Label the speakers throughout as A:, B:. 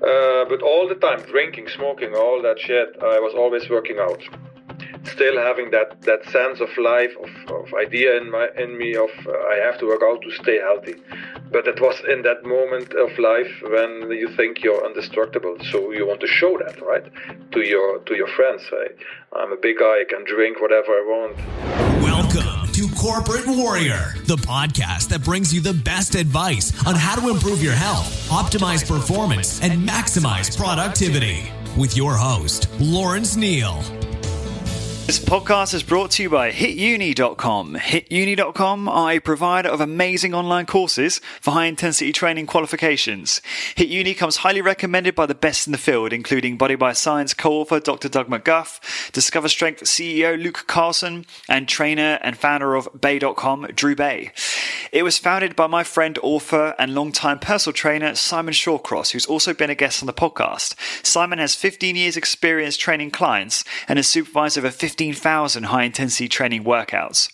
A: But all the time, drinking, smoking, all that shit, I was always working out. Still having that sense of life, of idea in me of I have to work out to stay healthy. But it was in that moment of life when you think you're indestructible, so you want to show that, right, to your friends. I'm a big guy, I can drink whatever I want.
B: Welcome to Corporate Warrior, the podcast that brings you the best advice on how to improve your health, optimize performance, and maximize productivity. With your host, Lawrence Neal.
C: This podcast is brought to you by HitUni.com. HitUni.com are a provider of amazing online courses for high-intensity training qualifications. HitUni comes highly recommended by the best in the field, including Body by Science co-author Dr. Doug McGuff, Discover Strength CEO Luke Carlson, and trainer and founder of Bay.com, Drew Bay. It was founded by my friend, author, and longtime personal trainer Simon Shawcross, who's also been a guest on the podcast. Simon has 15 years experience training clients and has supervised over 15,000 high-intensity training workouts.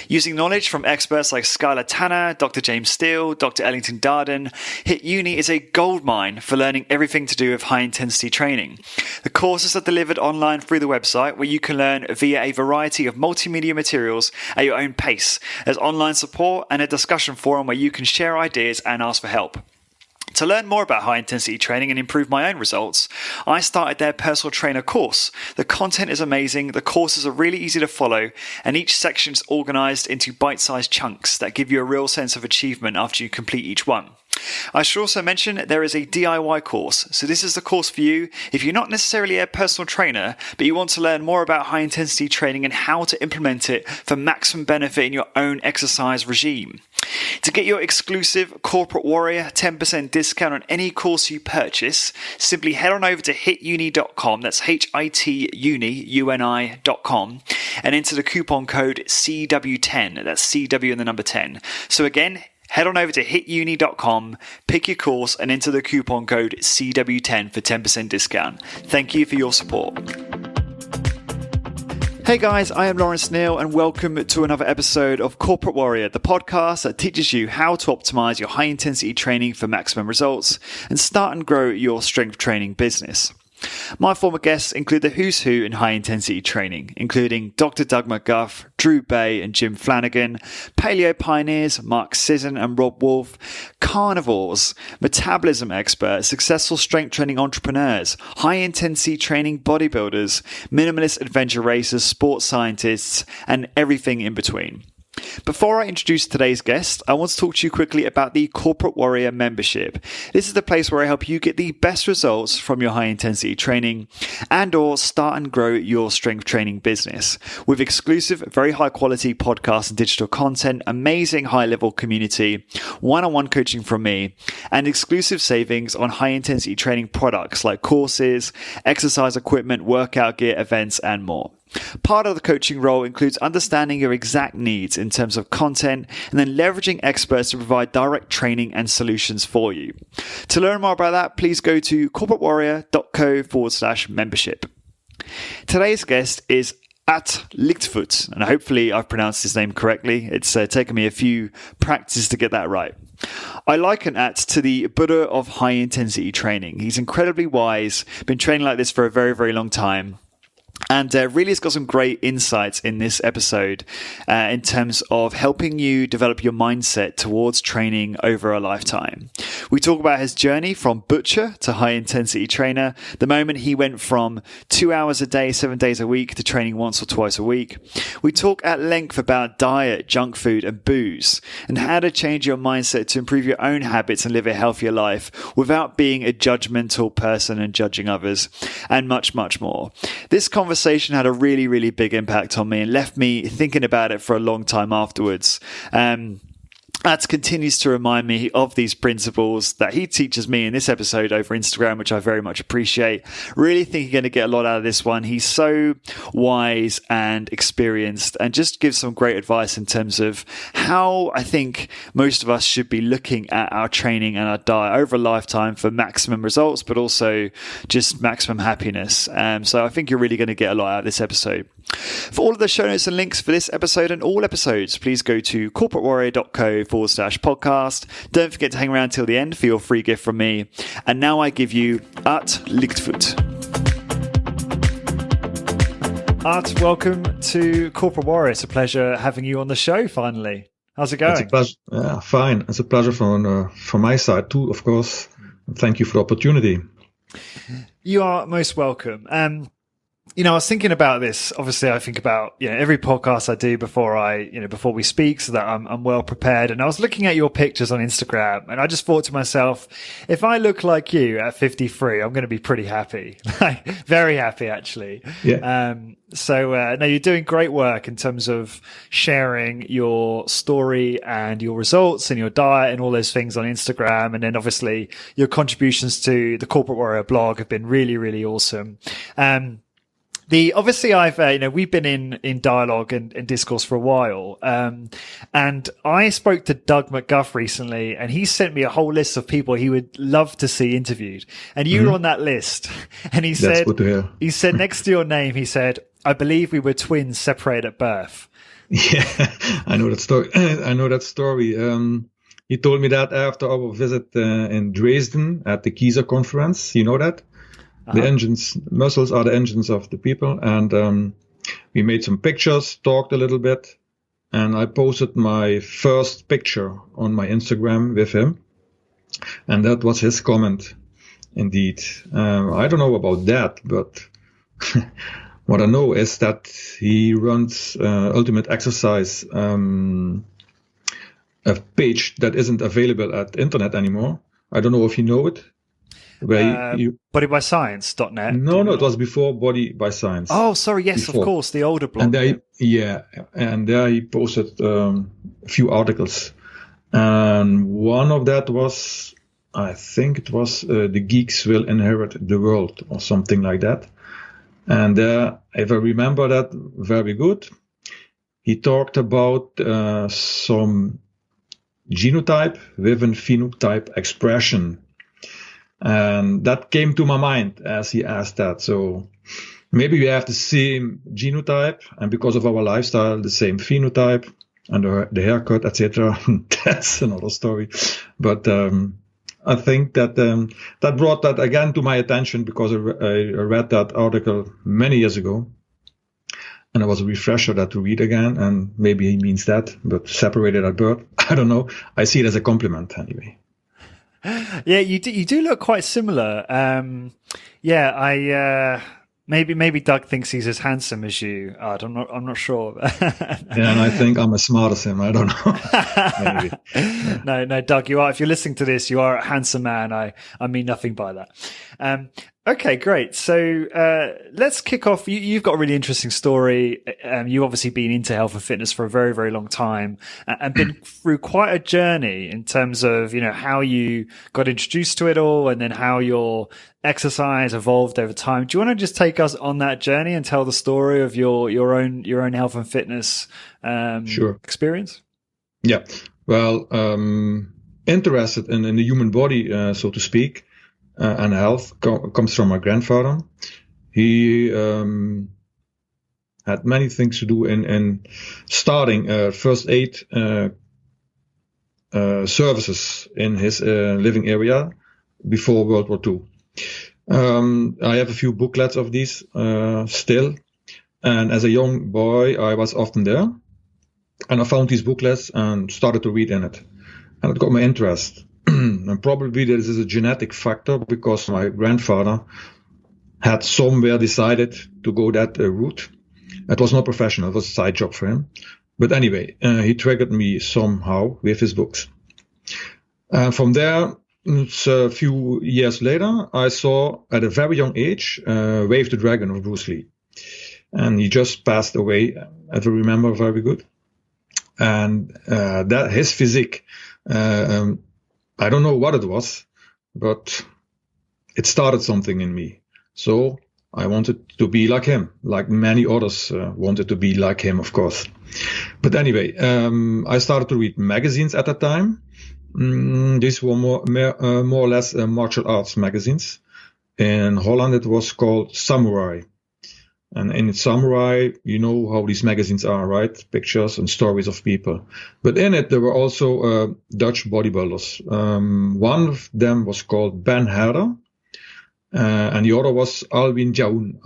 C: Using knowledge from experts like Skylar Tanner, Dr. James Steele, Dr. Ellington Darden, HitUni is a goldmine for learning everything to do with high-intensity training. The courses are delivered online through the website, where you can learn via a variety of multimedia materials at your own pace. There's online support and a discussion forum where you can share ideas and ask for help. To learn more about high-intensity training and improve my own results, I started their personal trainer course. The content is amazing, the courses are really easy to follow, and each section is organized into bite-sized chunks that give you a real sense of achievement after you complete each one. I should also mention there is a DIY course, so this is the course for you if you're not necessarily a personal trainer, but you want to learn more about high-intensity training and how to implement it for maximum benefit in your own exercise regime. To get your exclusive Corporate Warrior 10% discount on any course you purchase, simply head on over to hituni.com, that's HITUNI.com, and enter the coupon code CW10, that's CW and the number 10. So again, head on over to hituni.com, pick your course, and enter the coupon code CW10 for 10% discount. Thank you for your support. Hey guys, I am Lawrence Neal and welcome to another episode of Corporate Warrior, the podcast that teaches you how to optimize your high-intensity training for maximum results and start and grow your strength training business. My former guests include the who's who in high-intensity training, including Dr. Doug McGuff, Drew Bay and Jim Flanagan, paleo pioneers Mark Sisson and Rob Wolf, carnivores, metabolism experts, successful strength training entrepreneurs, high-intensity training bodybuilders, minimalist adventure racers, sports scientists, and everything in between. Before I introduce today's guest, I want to talk to you quickly about the Corporate Warrior membership. This is the place where I help you get the best results from your high-intensity training and or start and grow your strength training business. With exclusive, very high-quality podcasts and digital content, amazing high-level community, one-on-one coaching from me, and exclusive savings on high-intensity training products like courses, exercise equipment, workout gear, events, and more. Part of the coaching role includes understanding your exact needs in terms of content and then leveraging experts to provide direct training and solutions for you. To learn more about that, please go to corporatewarrior.co/membership. Today's guest is at Ligtvoet, and hopefully I've pronounced his name correctly. It's taken me a few practices to get that right. I liken At to the Buddha of high-intensity training. He's incredibly wise, been training like this for a very, very long time. And really has got some great insights in this episode in terms of helping you develop your mindset towards training over a lifetime. We talk about his journey from butcher to high-intensity trainer, the moment he went from 2 hours a day, 7 days a week, to training once or twice a week. We talk at length about diet, junk food, and booze, and how to change your mindset to improve your own habits and live a healthier life without being a judgmental person and judging others, and much, much more. This conversation had a really, really big impact on me and left me thinking about it for a long time afterwards. That continues to remind me of these principles that he teaches me in this episode over Instagram, which I very much appreciate. Really think you're going to get a lot out of this one. He's so wise and experienced and just gives some great advice in terms of how I think most of us should be looking at our training and our diet over a lifetime for maximum results, but also just maximum happiness. So I think you're really going to get a lot out of this episode. For all of the show notes and links for this episode and all episodes, please go to corporatewarrior.co/podcast. Don't forget to hang around till the end for your free gift from me. And now I give you Art Ligtvoet. Art, welcome to Corporate Warrior. It's a pleasure having you on the show finally. How's it going?
D: It's a pleasure. Yeah, fine. It's a pleasure from my side too, of course. Thank you for the opportunity.
C: You are most welcome. I was thinking about this. Obviously, I think about every podcast I do before we speak, so that I'm well prepared. And I was looking at your pictures on Instagram, and I just thought to myself, if I look like you at 53, I'm going to be pretty happy, like very happy actually.
D: Yeah.
C: No, you're doing great work in terms of sharing your story and your results and your diet and all those things on Instagram. And then obviously your contributions to the Corporate Warrior blog have been really, really awesome. We've been in dialogue and discourse for a while. And I spoke to Doug McGuff recently, and he sent me a whole list of people he would love to see interviewed. And you were on that list. And he said,
D: good to hear.
C: He said, next to your name, he said, I believe we were twins separated at birth.
D: Yeah, I know that story. He told me that after our visit in Dresden at the Kieser conference. You know that? The muscles are the engines of the people. And we made some pictures, talked a little bit. And I posted my first picture on my Instagram with him. And that was his comment, indeed. I don't know about that, but what I know is that he runs Ultimate Exercise, a page that isn't available at the internet anymore. I don't know if you know it.
C: Bodybyscience.net.
D: No, it was before Body by Science.
C: Oh, sorry. Yes, before. Of course. The older blog.
D: And there he posted a few articles. And one of that was, I think it was The Geeks Will Inherit the World or something like that. And if I remember that very good, he talked about some genotype with a phenotype expression. And that came to my mind as he asked that. So maybe we have the same genotype, and because of our lifestyle, the same phenotype and the haircut, etc. That's another story. But I think that that brought that again to my attention because I read that article many years ago. And it was a refresher that to read again. And maybe he means that, but separated at birth. I don't know. I see it as a compliment anyway.
C: Yeah, you do look quite similar. Maybe Doug thinks he's as handsome as you. I'm not sure.
D: Yeah, and I think I'm as smart as him. I don't know.
C: Maybe. No, Doug, you are. If you're listening to this, you are a handsome man. I mean nothing by that. Okay, great. So let's kick off. You've got a really interesting story. You've obviously been into health and fitness for a very, very long time and been through quite a journey in terms of, how you got introduced to it all and then how your exercise evolved over time. Do you want to just take us on that journey and tell the story of your own health and fitness experience?
D: Yeah. Well, interested in the human body, so to speak. And health comes from my grandfather. He had many things to do in starting first aid services in his living area before World War II. I have a few booklets of these still. And as a young boy, I was often there. And I found these booklets and started to read in it. And it got my interest. And probably this is a genetic factor because my grandfather had somewhere decided to go that route. It was not professional, it was a side job for him. But anyway, he triggered me somehow with his books. From there, a few years later, I saw at a very young age, Wave the Dragon of Bruce Lee. And he just passed away, if I remember very good. And that his physique, I don't know what it was, but it started something in me. So I wanted to be like him, like many others wanted to be like him, of course. But anyway, I started to read magazines at that time. These were more or less martial arts magazines. In Holland, it was called Samurai. And in Samurai, you know how these magazines are, right? Pictures and stories of people. But in it, there were also Dutch bodybuilders. One of them was called Ben Herder, and the other was Alwin Jaun,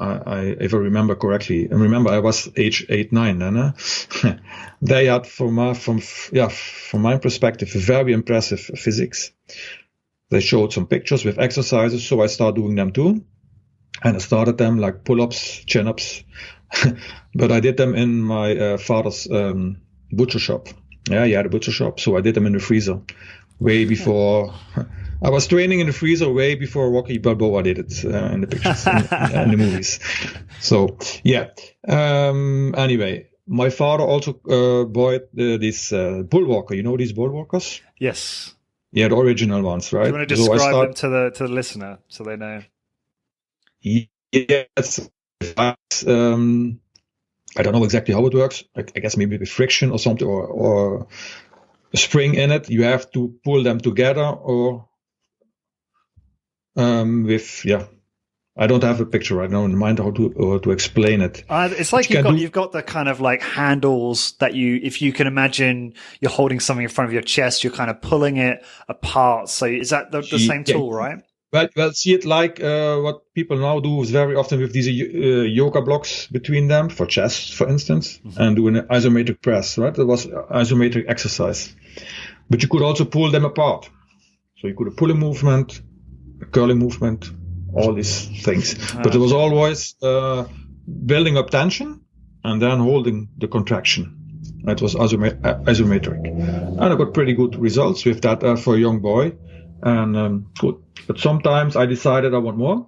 D: if I remember correctly. And remember, I was age 8, 9 then. They had, from my perspective, very impressive physics. They showed some pictures with exercises, so I started doing them too. And I started them like pull-ups, chin-ups, but I did them in my father's butcher shop. Yeah, he had a butcher shop, so I did them in the freezer way before. I was training in the freezer way before Rocky Balboa did it in the pictures, in the movies. So, yeah. Anyway, my father also bought this bullwalker. You know these bullwalkers?
C: Yes.
D: Yeah, the original ones, right?
C: Do you want to describe them to the listener so they know?
D: Yes. I don't know exactly how it works. I guess maybe with friction or something, or a spring in it. You have to pull them together, or I don't have a picture right now in mind how to explain it.
C: It's like you've got the kind of like handles that if you can imagine you're holding something in front of your chest, you're kind of pulling it apart. So is that the same tool, right?
D: Well, see it like what people now do is very often with these yoga blocks between them for chest, for instance, and do an isometric press, right? That was isometric exercise. But you could also pull them apart. So you could have pulling movement, a curling movement, all these things. But it was always building up tension and then holding the contraction. It was isometric. And I got pretty good results with that for a young boy. And good. But sometimes I decided I want more.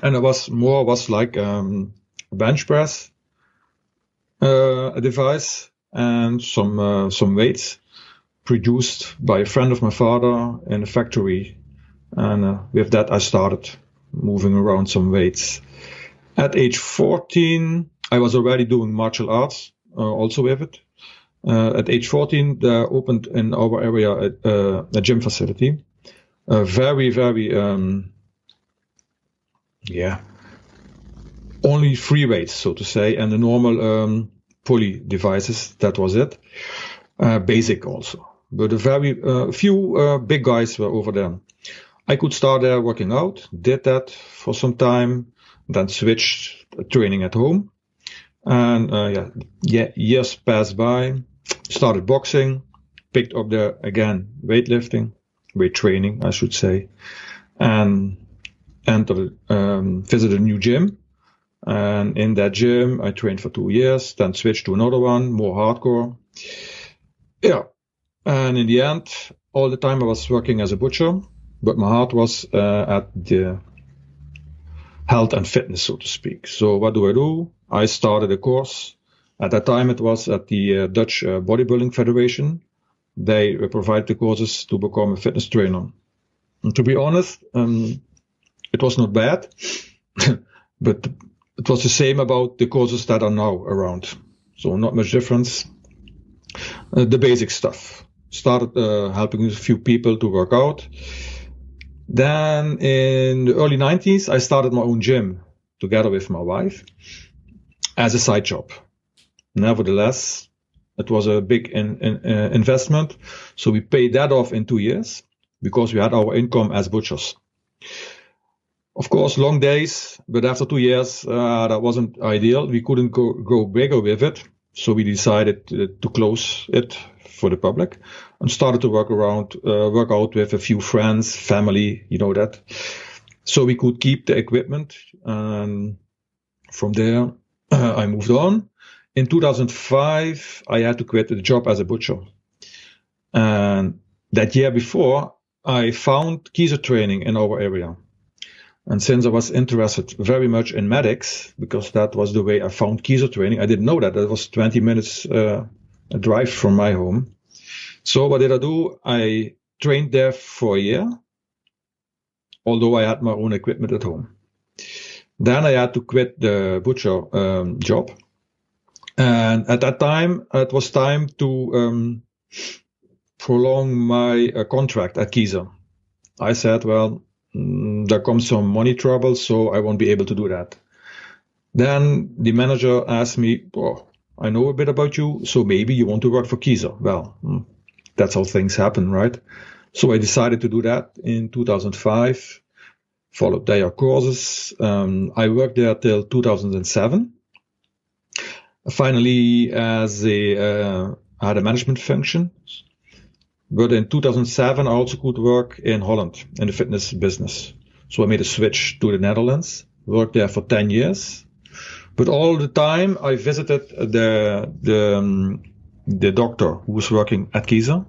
D: And it was like bench press, a device, and some weights produced by a friend of my father in a factory. And with that, I started moving around some weights. At age 14, I was already doing martial arts, also with it. At age 14, they opened in our area a gym facility. Very, very, only free weights, so to say, and the normal pulley devices. That was it. Basic also. But a very few big guys were over there. I could start there working out, did that for some time, then switched training at home. And years passed by, started boxing, picked up there again weightlifting, weight training, I should say, and visited a new gym. And in that gym, I trained for 2 years, then switched to another one, more hardcore. Yeah. And in the end, all the time I was working as a butcher, but my heart was at the health and fitness, so to speak. So what do? I started a course. At that time, it was at the Dutch Bodybuilding Federation. They provide the courses to become a fitness trainer. And to be honest, it was not bad, but it was the same about the courses that are now around. So not much difference. The basic stuff. Started helping a few people to work out. Then in the early 90s, I started my own gym together with my wife as a side job. Nevertheless, it was a big investment. So we paid that off in 2 years because we had our income as butchers. Of course, long days, but after 2 years, that wasn't ideal. We couldn't go bigger with it. So we decided to close it for the public and started to work out with a few friends, family, you know that. So we could keep the equipment. And from there, I moved on. In 2005, I had to quit the job as a butcher. And that year before, I found Kiezer training in our area. And since I was interested very much in medics, because that was the way I found Kiezer training, I didn't know that. That was 20 minutes a drive from my home. So what did I do? I trained there for a year, although I had my own equipment at home. Then I had to quit the butcher job. And at that time, it was time to prolong my contract at Kiezer. I said, well, there comes some money trouble, so I won't be able to do that. Then the manager asked me, "Oh, I know a bit about you, so maybe you want to work for Kieser." Well, that's how things happen, right? So I decided to do that in 2005, followed their courses. I worked there till 2007. Finally, as I had a management function. But in 2007, I also could work in Holland in the fitness business. So I made a switch to the Netherlands, worked there for 10 years. But all the time I visited the doctor who was working at Kieser,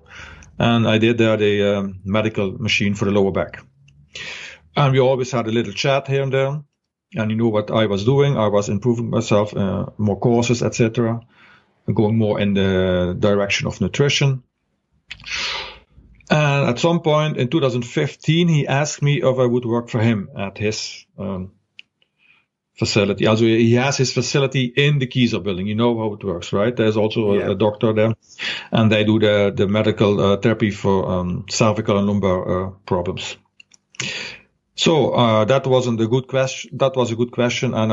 D: and I did there the medical machine for the lower back. And we always had a little chat here and there. And you know what I was doing? I was improving myself, more courses, etc., going more in the direction of nutrition. And at some point in 2015, he asked me if I would work for him at his facility. Also, he has his facility in the Kieser building. You know how it works, right? There's also a doctor there, and they do the medical therapy for cervical and lumbar problems. So that wasn't a good question. That was a good question, and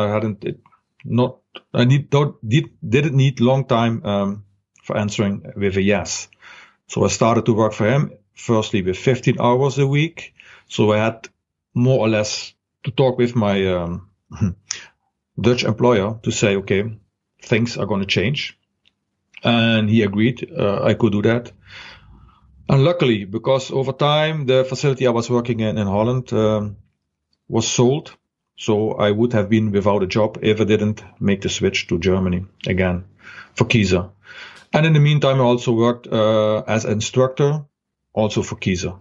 D: didn't need long time for answering with a yes. So I started to work for him, firstly with 15 hours a week. So I had more or less to talk with my Dutch employer to say, okay, things are going to change. And he agreed I could do that. And luckily, because over time, the facility I was working in Holland was sold. So I would have been without a job if I didn't make the switch to Germany again for Kieser. And in the meantime, I also worked as an instructor, also for Kieser.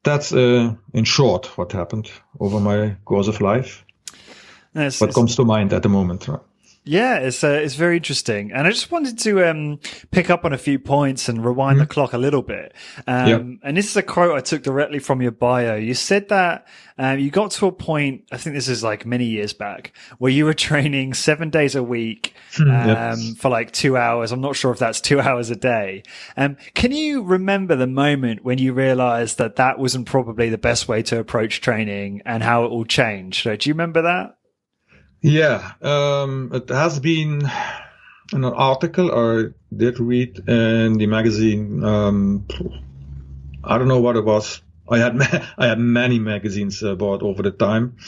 D: That's, in short, what happened over my course of life. What comes to mind at the moment. Right?
C: Yeah, it's very interesting. And I just wanted to pick up on a few points and rewind the clock a little bit. And this is a quote I took directly from your bio. You said that you got to a point, I think this is like many years back, where you were training 7 days a week for like 2 hours. I'm not sure if that's 2 hours a day. Can you remember the moment when you realized that that wasn't probably the best way to approach training and how it all changed? Do you remember that?
D: Yeah, it has been an article I did read in the magazine. I don't know what it was. I had many magazines bought over the time.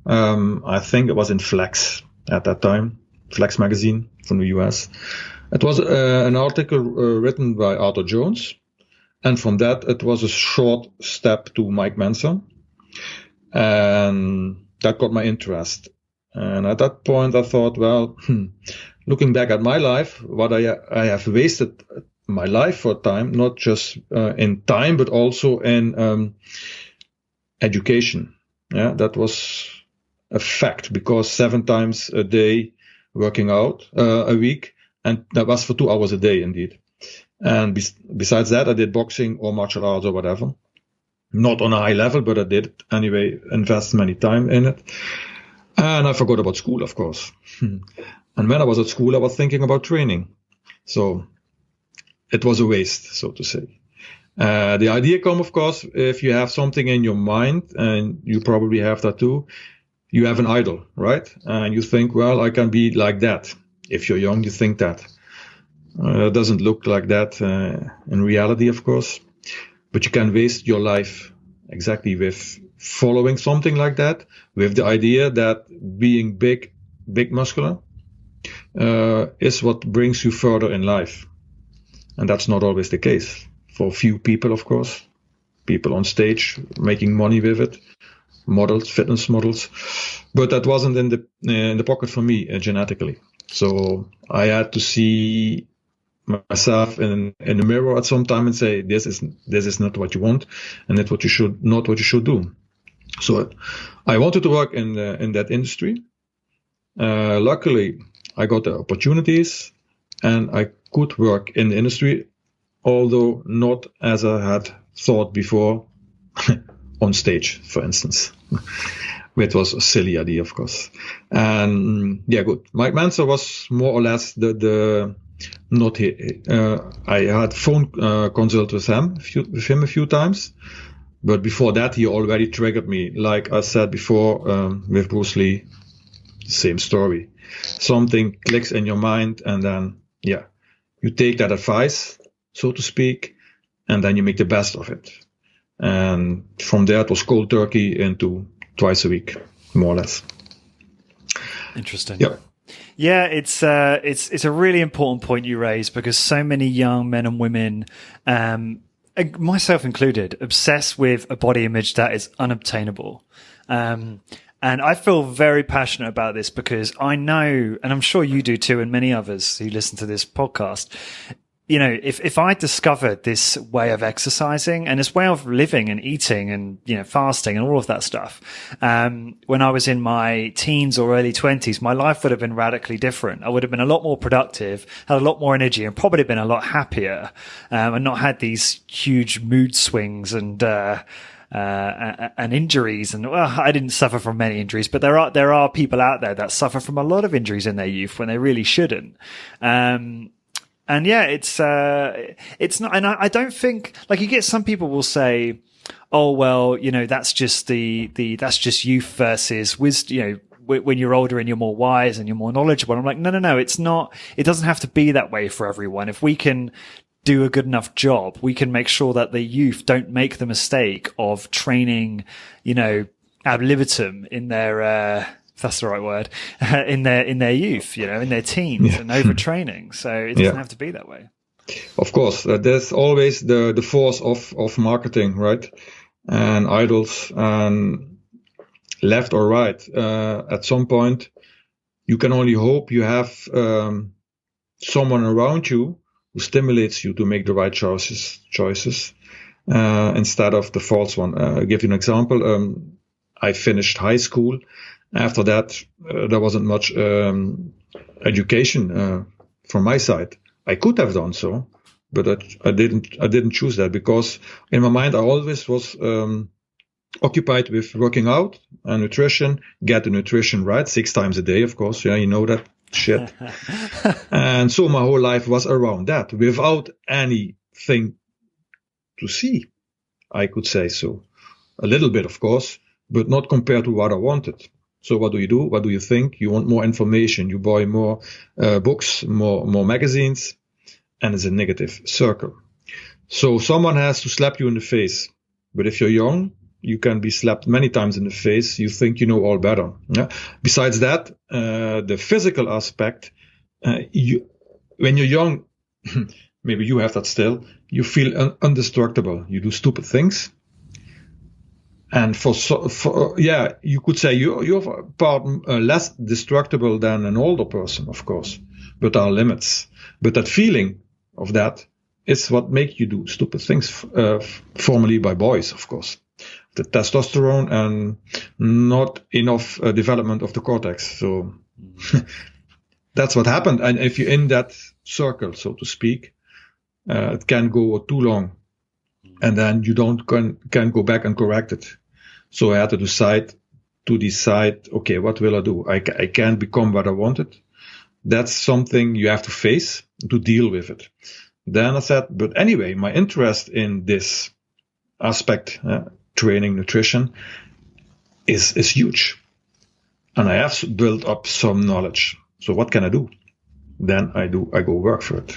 D: I think it was in Flex at that time, Flex magazine from the US. It was an article written by Arthur Jones, and from that it was a short step to Mike Mentzer, and that got my interest. And at that point, I thought, well, looking back at my life, what I have wasted my life for time, not just in time, but also in education. Yeah, that was a fact, because 7 times a day working out a week, and that was for 2 hours a day, indeed. And besides that, I did boxing or martial arts or whatever. Not on a high level, but I did anyway invest many time in it. And I forgot about school, of course. And when I was at school, I was thinking about training. So it was a waste, so to say. The idea comes, of course, if you have something in your mind, and you probably have that too, you have an idol, right? And you think, well, I can be like that. If you're young, you think that. It doesn't look like that in reality, of course. But you can waste your life exactly with following something like that, with the idea that being big muscular is what brings you further in life. And that's not always the case. For few people, of course. People on stage making money with it. Models, fitness models. But that wasn't in the pocket for me genetically. So I had to see myself in the mirror at some time and say, this is not what you want, and that's what you should do. So I wanted to work in that industry. Luckily, I got the opportunities, and I could work in the industry, although not as I had thought before, on stage, for instance. Which was a silly idea, of course. And yeah, good. Mike Mentzer was more or less not here. I had phone consult with him a few times. But before that, he already triggered me, like I said before, with Bruce Lee. same story. Something clicks in your mind, and then, you take that advice, so to speak, and then you make the best of it. And from there, it was cold turkey into twice a week, more or less.
C: Interesting.
D: Yeah.
C: Yeah, it's a really important point you raise, because so many young men and women, myself included, obsess with a body image that is unobtainable. And I feel very passionate about this, because I know, and I'm sure you do too, and many others who listen to this podcast, you know, if I discovered this way of exercising and this way of living and eating and, you know, fasting and all of that stuff, when I was in my teens or early 20s, my life would have been radically different. I would have been a lot more productive, had a lot more energy, and probably been a lot happier, and not had these huge mood swings and injuries. And well, I didn't suffer from many injuries, but there are people out there that suffer from a lot of injuries in their youth when they really shouldn't. And yeah, it's not, and I don't think, like, you get some people will say, oh, well, you know, that's just that's just youth versus wisdom, you know, when you're older and you're more wise and you're more knowledgeable. I'm like, no, it's not, it doesn't have to be that way for everyone. If we can do a good enough job, we can make sure that the youth don't make the mistake of training, you know, ad libitum in their, if that's the right word, in their youth, you know, in their teens, and overtraining. So it doesn't have to be that way.
D: Of course, there's always the force of marketing, right? And idols, and left or right. At some point, you can only hope you have someone around you who stimulates you to make the right choices instead of the false one. I'll give you an example. I finished high school. After that, there wasn't much education from my side. I could have done so, but I didn't choose that, because in my mind I always was occupied with working out and nutrition. Get the nutrition right 6 times a day, of course. Yeah, you know that shit. And so my whole life was around that, without anything to see. I could say so. A little bit, of course, but not compared to what I wanted. So what do you do? What do you think? You want more information. You buy more books, more magazines, and it's a negative circle. So someone has to slap you in the face. But if you're young, you can be slapped many times in the face. You think you know all better. Yeah? Besides that, the physical aspect, when you're young, maybe you have that still, you feel indestructible. You do stupid things. And you could say you're part less destructible than an older person, of course, but there are limits. But that feeling of that is what makes you do stupid things, formerly by boys, of course. The testosterone and not enough development of the cortex. So that's what happened. And if you're in that circle, so to speak, it can go too long. And then you can go back and correct it. So I had to decide, okay, what will I do? I can't become what I wanted. That's something you have to face to deal with it. Then I said, but anyway, my interest in this aspect, training, nutrition, is huge. And I have built up some knowledge. So what can I do? Then I go work for it.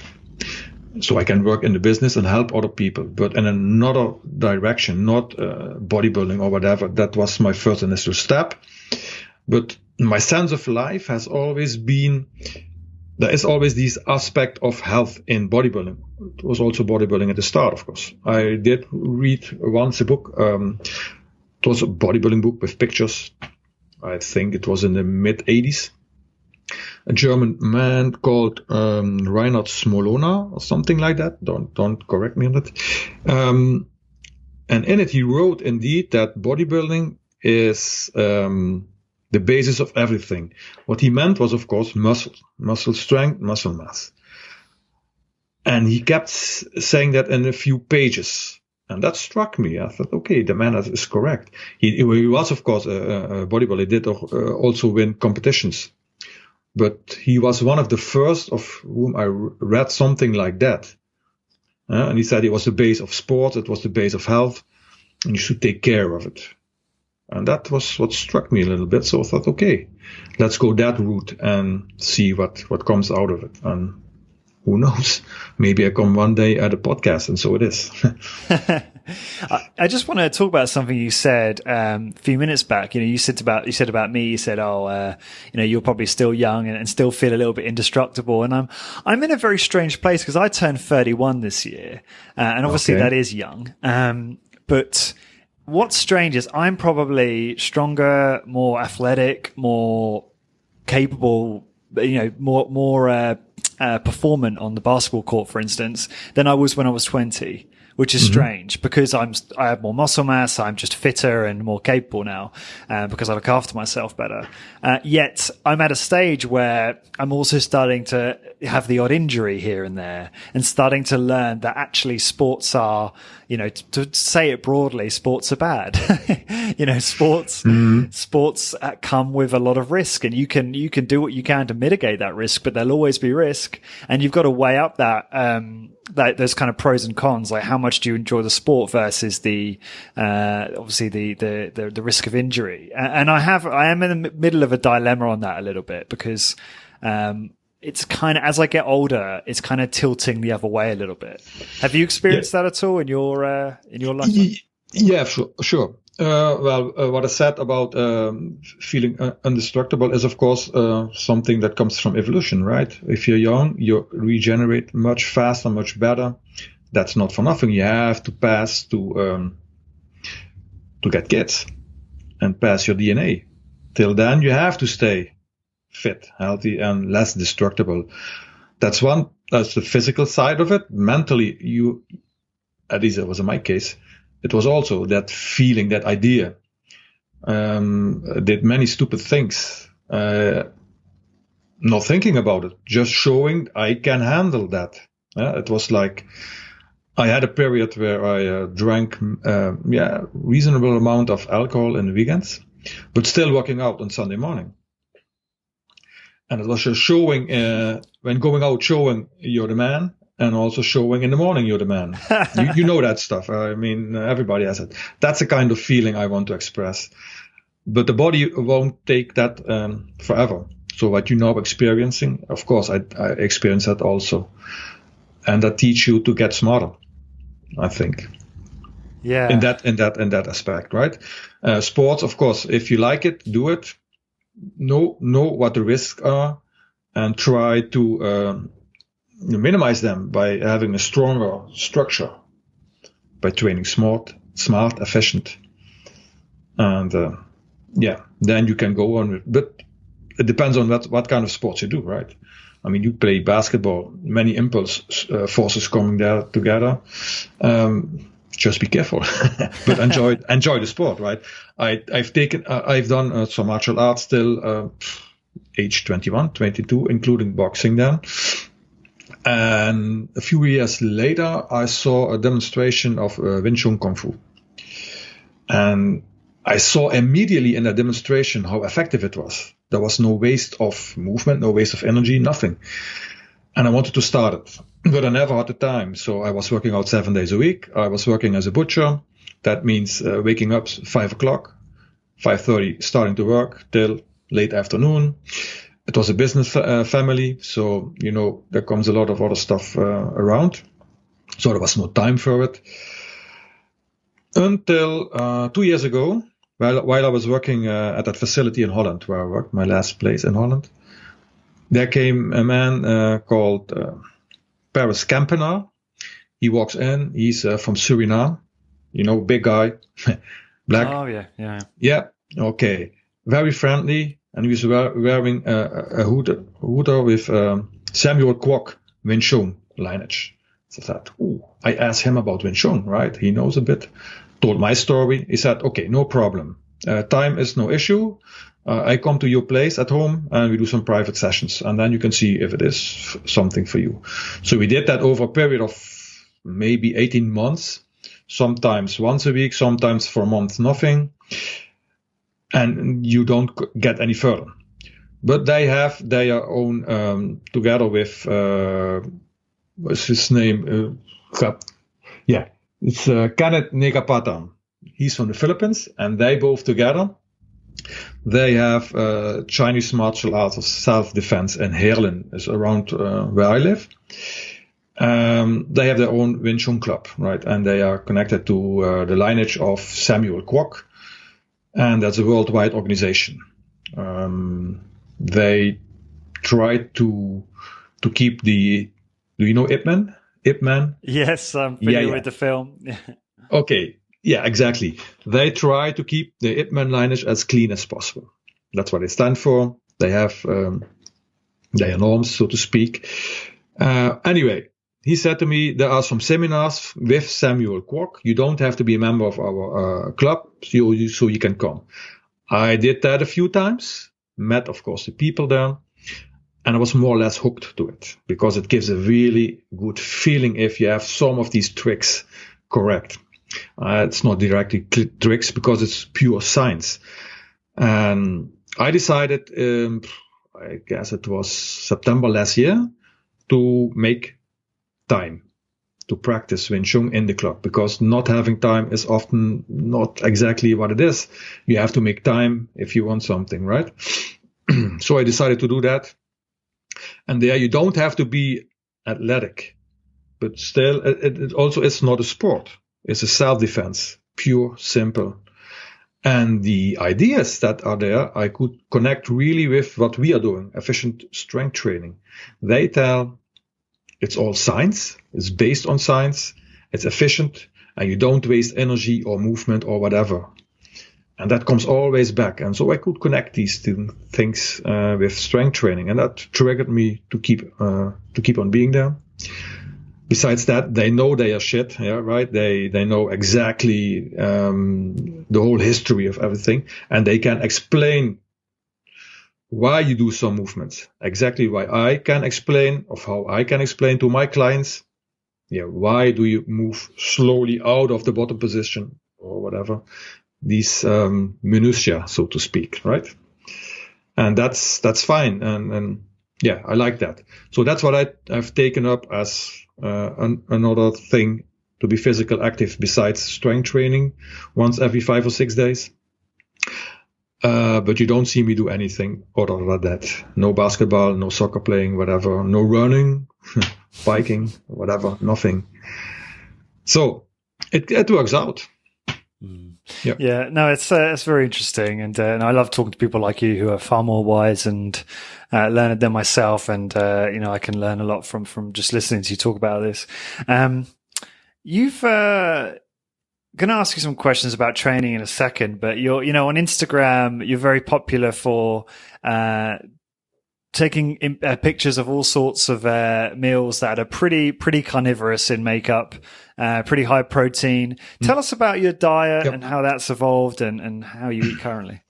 D: So I can work in the business and help other people, but in another direction, not bodybuilding or whatever. That was my first initial step. But my sense of life has always been, there is always this aspect of health in bodybuilding. It was also bodybuilding at the start, of course. I did read once a book. It was a bodybuilding book with pictures. I think it was in the mid-80s. A German man called Reinhard Smolona or something like that. Don't correct me on that. And in it he wrote indeed that bodybuilding is the basis of everything. What he meant was, of course, muscle strength, muscle mass. And he kept saying that in a few pages. And that struck me. I thought, okay, the man is correct. He was, of course, a bodybuilder. He did also win competitions. But he was one of the first of whom I read something like that. And he said it was the base of sports, it was the base of health, and you should take care of it. And that was what struck me a little bit. So I thought, okay, let's go that route and see what comes out of it. And who knows? Maybe I come one day at a podcast, and so it is.
C: I just want to talk about something you said a few minutes back. You said about me. You said, you're probably still young and still feel a little bit indestructible. And I'm in a very strange place because I turned 31 this year, and obviously that is young. But what's strange is I'm probably stronger, more athletic, more capable, more performant on the basketball court, for instance, than I was when I was 20, which is strange because I have more muscle mass. I'm just fitter and more capable now, because I look after myself better. Yet I'm at a stage where I'm also starting to have the odd injury here and there and starting to learn that actually sports are, to say it broadly, sports are bad. Sports come with a lot of risk, and you can do what you can to mitigate that risk, but there'll always be risk. And you've got to weigh up that those kind of pros and cons, like how much do you enjoy the sport versus the obviously the risk of injury. And I am in the middle of a dilemma on that a little bit because it's kind of, as I get older, it's kind of tilting the other way a little bit. Have you experienced that at all in your life?
D: Yeah, sure. What I said about feeling indestructible is, of course, something that comes from evolution, right? If you're young, you regenerate much faster, much better. That's not for nothing. You have to pass to get kids and pass your DNA. Till then, you have to stay fit, healthy, and less destructible. That's the physical side of it. Mentally, at least it was in my case, it was also that feeling, that idea. Did many stupid things, not thinking about it, just showing I can handle that. It was like I had a period where I drank reasonable amount of alcohol in the weekends, but still working out on Sunday morning. And it was just showing, when going out, showing you're the man, and also showing in the morning you're the man. you know that stuff. I mean, everybody has it. That's the kind of feeling I want to express. But the body won't take that forever. So what you're now experiencing, of course, I experience that also. And that teach you to get smarter, I think.
C: Yeah.
D: In that aspect, right? Sports, of course, if you like it, do it. Know what the risks are and try to minimize them by having a stronger structure, by training smart, efficient. And then you can go on. But it depends on what kind of sports you do, right? I mean, you play basketball, many impulse forces coming there together. Just be careful, but enjoy the sport, right? I've done some martial arts till age 21, 22, including boxing then. And a few years later, I saw a demonstration of Wing Chun Kung Fu. And I saw immediately in that demonstration how effective it was. There was no waste of movement, no waste of energy, nothing. And I wanted to start it, but I never had the time. So I was working out 7 days a week. I was working as a butcher. That means waking up 5 o'clock, 5:30, starting to work till late afternoon. It was a business family, so, there comes a lot of other stuff around. So there was no time for it. Until 2 years ago, while I was working at that facility in Holland, where I worked, my last place in Holland, there came a man called Paris Kampenaar. He walks in. He's from Suriname. Big guy, black.
C: Oh, yeah.
D: Yeah, okay. Very friendly. And he was wearing a hoodie with Samuel Kwok Wing Chun lineage. So I thought, I asked him about Wing Chun, right? He knows a bit. Told my story. He said, okay, no problem. Time is no issue. I come to your place at home and we do some private sessions. And then you can see if it is something for you. So we did that over a period of maybe 18 months. Sometimes once a week, sometimes for a month, nothing. And you don't get any further. But they have their own, together with, what's his name? It's Kenneth Negapatan. He's from the Philippines, and they both together, they have Chinese martial arts of self-defense in Heerlen, is around where I live. They have their own Wing Chun club, right? And they are connected to the lineage of Samuel Kwok, and that's a worldwide organization. They try to keep the. Do you know Ip Man? Ip Man?
C: Yes, I'm familiar with the film.
D: Okay, yeah, exactly. They try to keep the Ip Man lineage as clean as possible. That's what they stand for. They have their norms, so to speak. Anyway, he said to me, there are some seminars with Samuel Kwok. You don't have to be a member of our club, so you can come. I did that a few times, met, of course, the people there, and I was more or less hooked to it because it gives a really good feeling if you have some of these tricks correct. It's not directly tricks because it's pure science. And I decided, I guess it was September last year, to make time to practice Wing Chun in the club, because not having time is often not exactly what it is. You have to make time if you want something, right? So I decided to do that. And there you don't have to be athletic, but still it also is not a sport. It's a self-defense, pure, simple. And the ideas that are there, I could connect really with what we are doing, efficient strength training. They tell it's all science, it's based on science, it's efficient, and you don't waste energy or movement or whatever. And that comes always back. And so I could connect these two things with strength training, and that triggered me to keep on being there. Besides that, they know they are shit, yeah, right? They know exactly the whole history of everything, and they can explain why you do some movements. Exactly why I can explain, of how I can explain to my clients, yeah, why do you move slowly out of the bottom position or whatever. These minutiae, so to speak, right? And that's fine. And yeah, I like that. So that's what I've taken up as another thing to be physical active besides strength training once every 5 or 6 days. But you don't see me do anything other than that. No basketball, no soccer playing, whatever. No running, biking, whatever, nothing. So it works out.
C: Yeah, no, it's very interesting, and I love talking to people like you who are far more wise and learned than myself, and I can learn a lot from just listening to you talk about this. You've going to ask you some questions about training in a second, but you're on Instagram, you're very popular for taking pictures of all sorts of meals that are pretty carnivorous in makeup, pretty high protein. Tell us about your diet and how that's evolved and how you eat currently.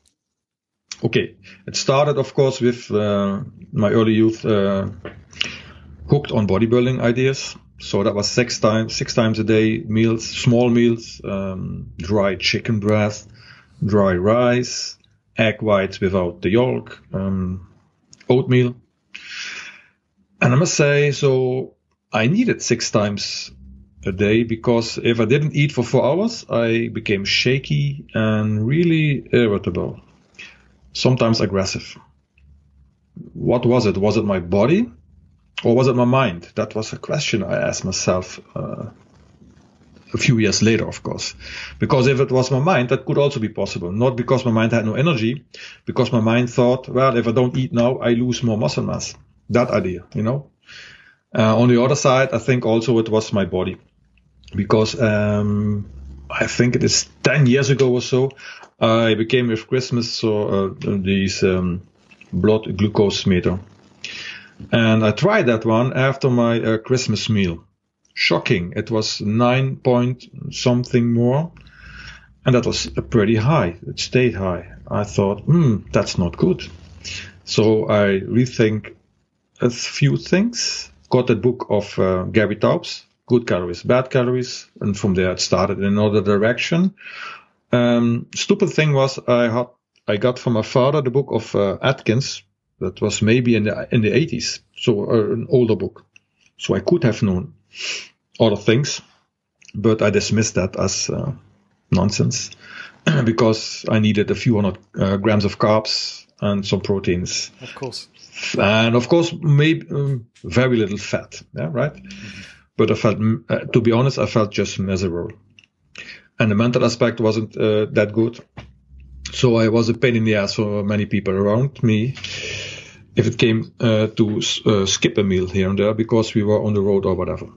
D: Okay. It started, of course, with my early youth hooked on bodybuilding ideas. So that was six times a day meals, small meals, dry chicken breast, dry rice, egg whites without the yolk, oatmeal. And I must say, so I needed 6 times a day, because if I didn't eat for 4 hours, I became shaky and really irritable, sometimes aggressive. What was it? Was it my body or was it my mind? That was a question I asked myself a few years later, of course. Because if it was my mind, that could also be possible. Not because my mind had no energy, because my mind thought, well, if I don't eat now, I lose more muscle mass. That idea, On the other side, I think also it was my body. Because I think it is 10 years ago or so, I became with Christmas these blood glucose meter. And I tried that one after my Christmas meal. Shocking. It was 9 point something more. And that was pretty high. It stayed high. I thought, that's not good. So I rethink a few things. Got that book of Gary Taubes, Good Calories, Bad Calories. And from there it started in another direction. Stupid thing was I got from my father the book of Atkins. That was maybe in the 80s. So an older book. So I could have known other things, but I dismissed that as nonsense because I needed a few hundred grams of carbs and some proteins.
C: Of course.
D: And of course, maybe very little fat. Yeah, right. But I felt, to be honest, I felt just miserable. And the mental aspect wasn't that good. So I was a pain in the ass for many people around me if it came to skip a meal here and there because we were on the road or whatever.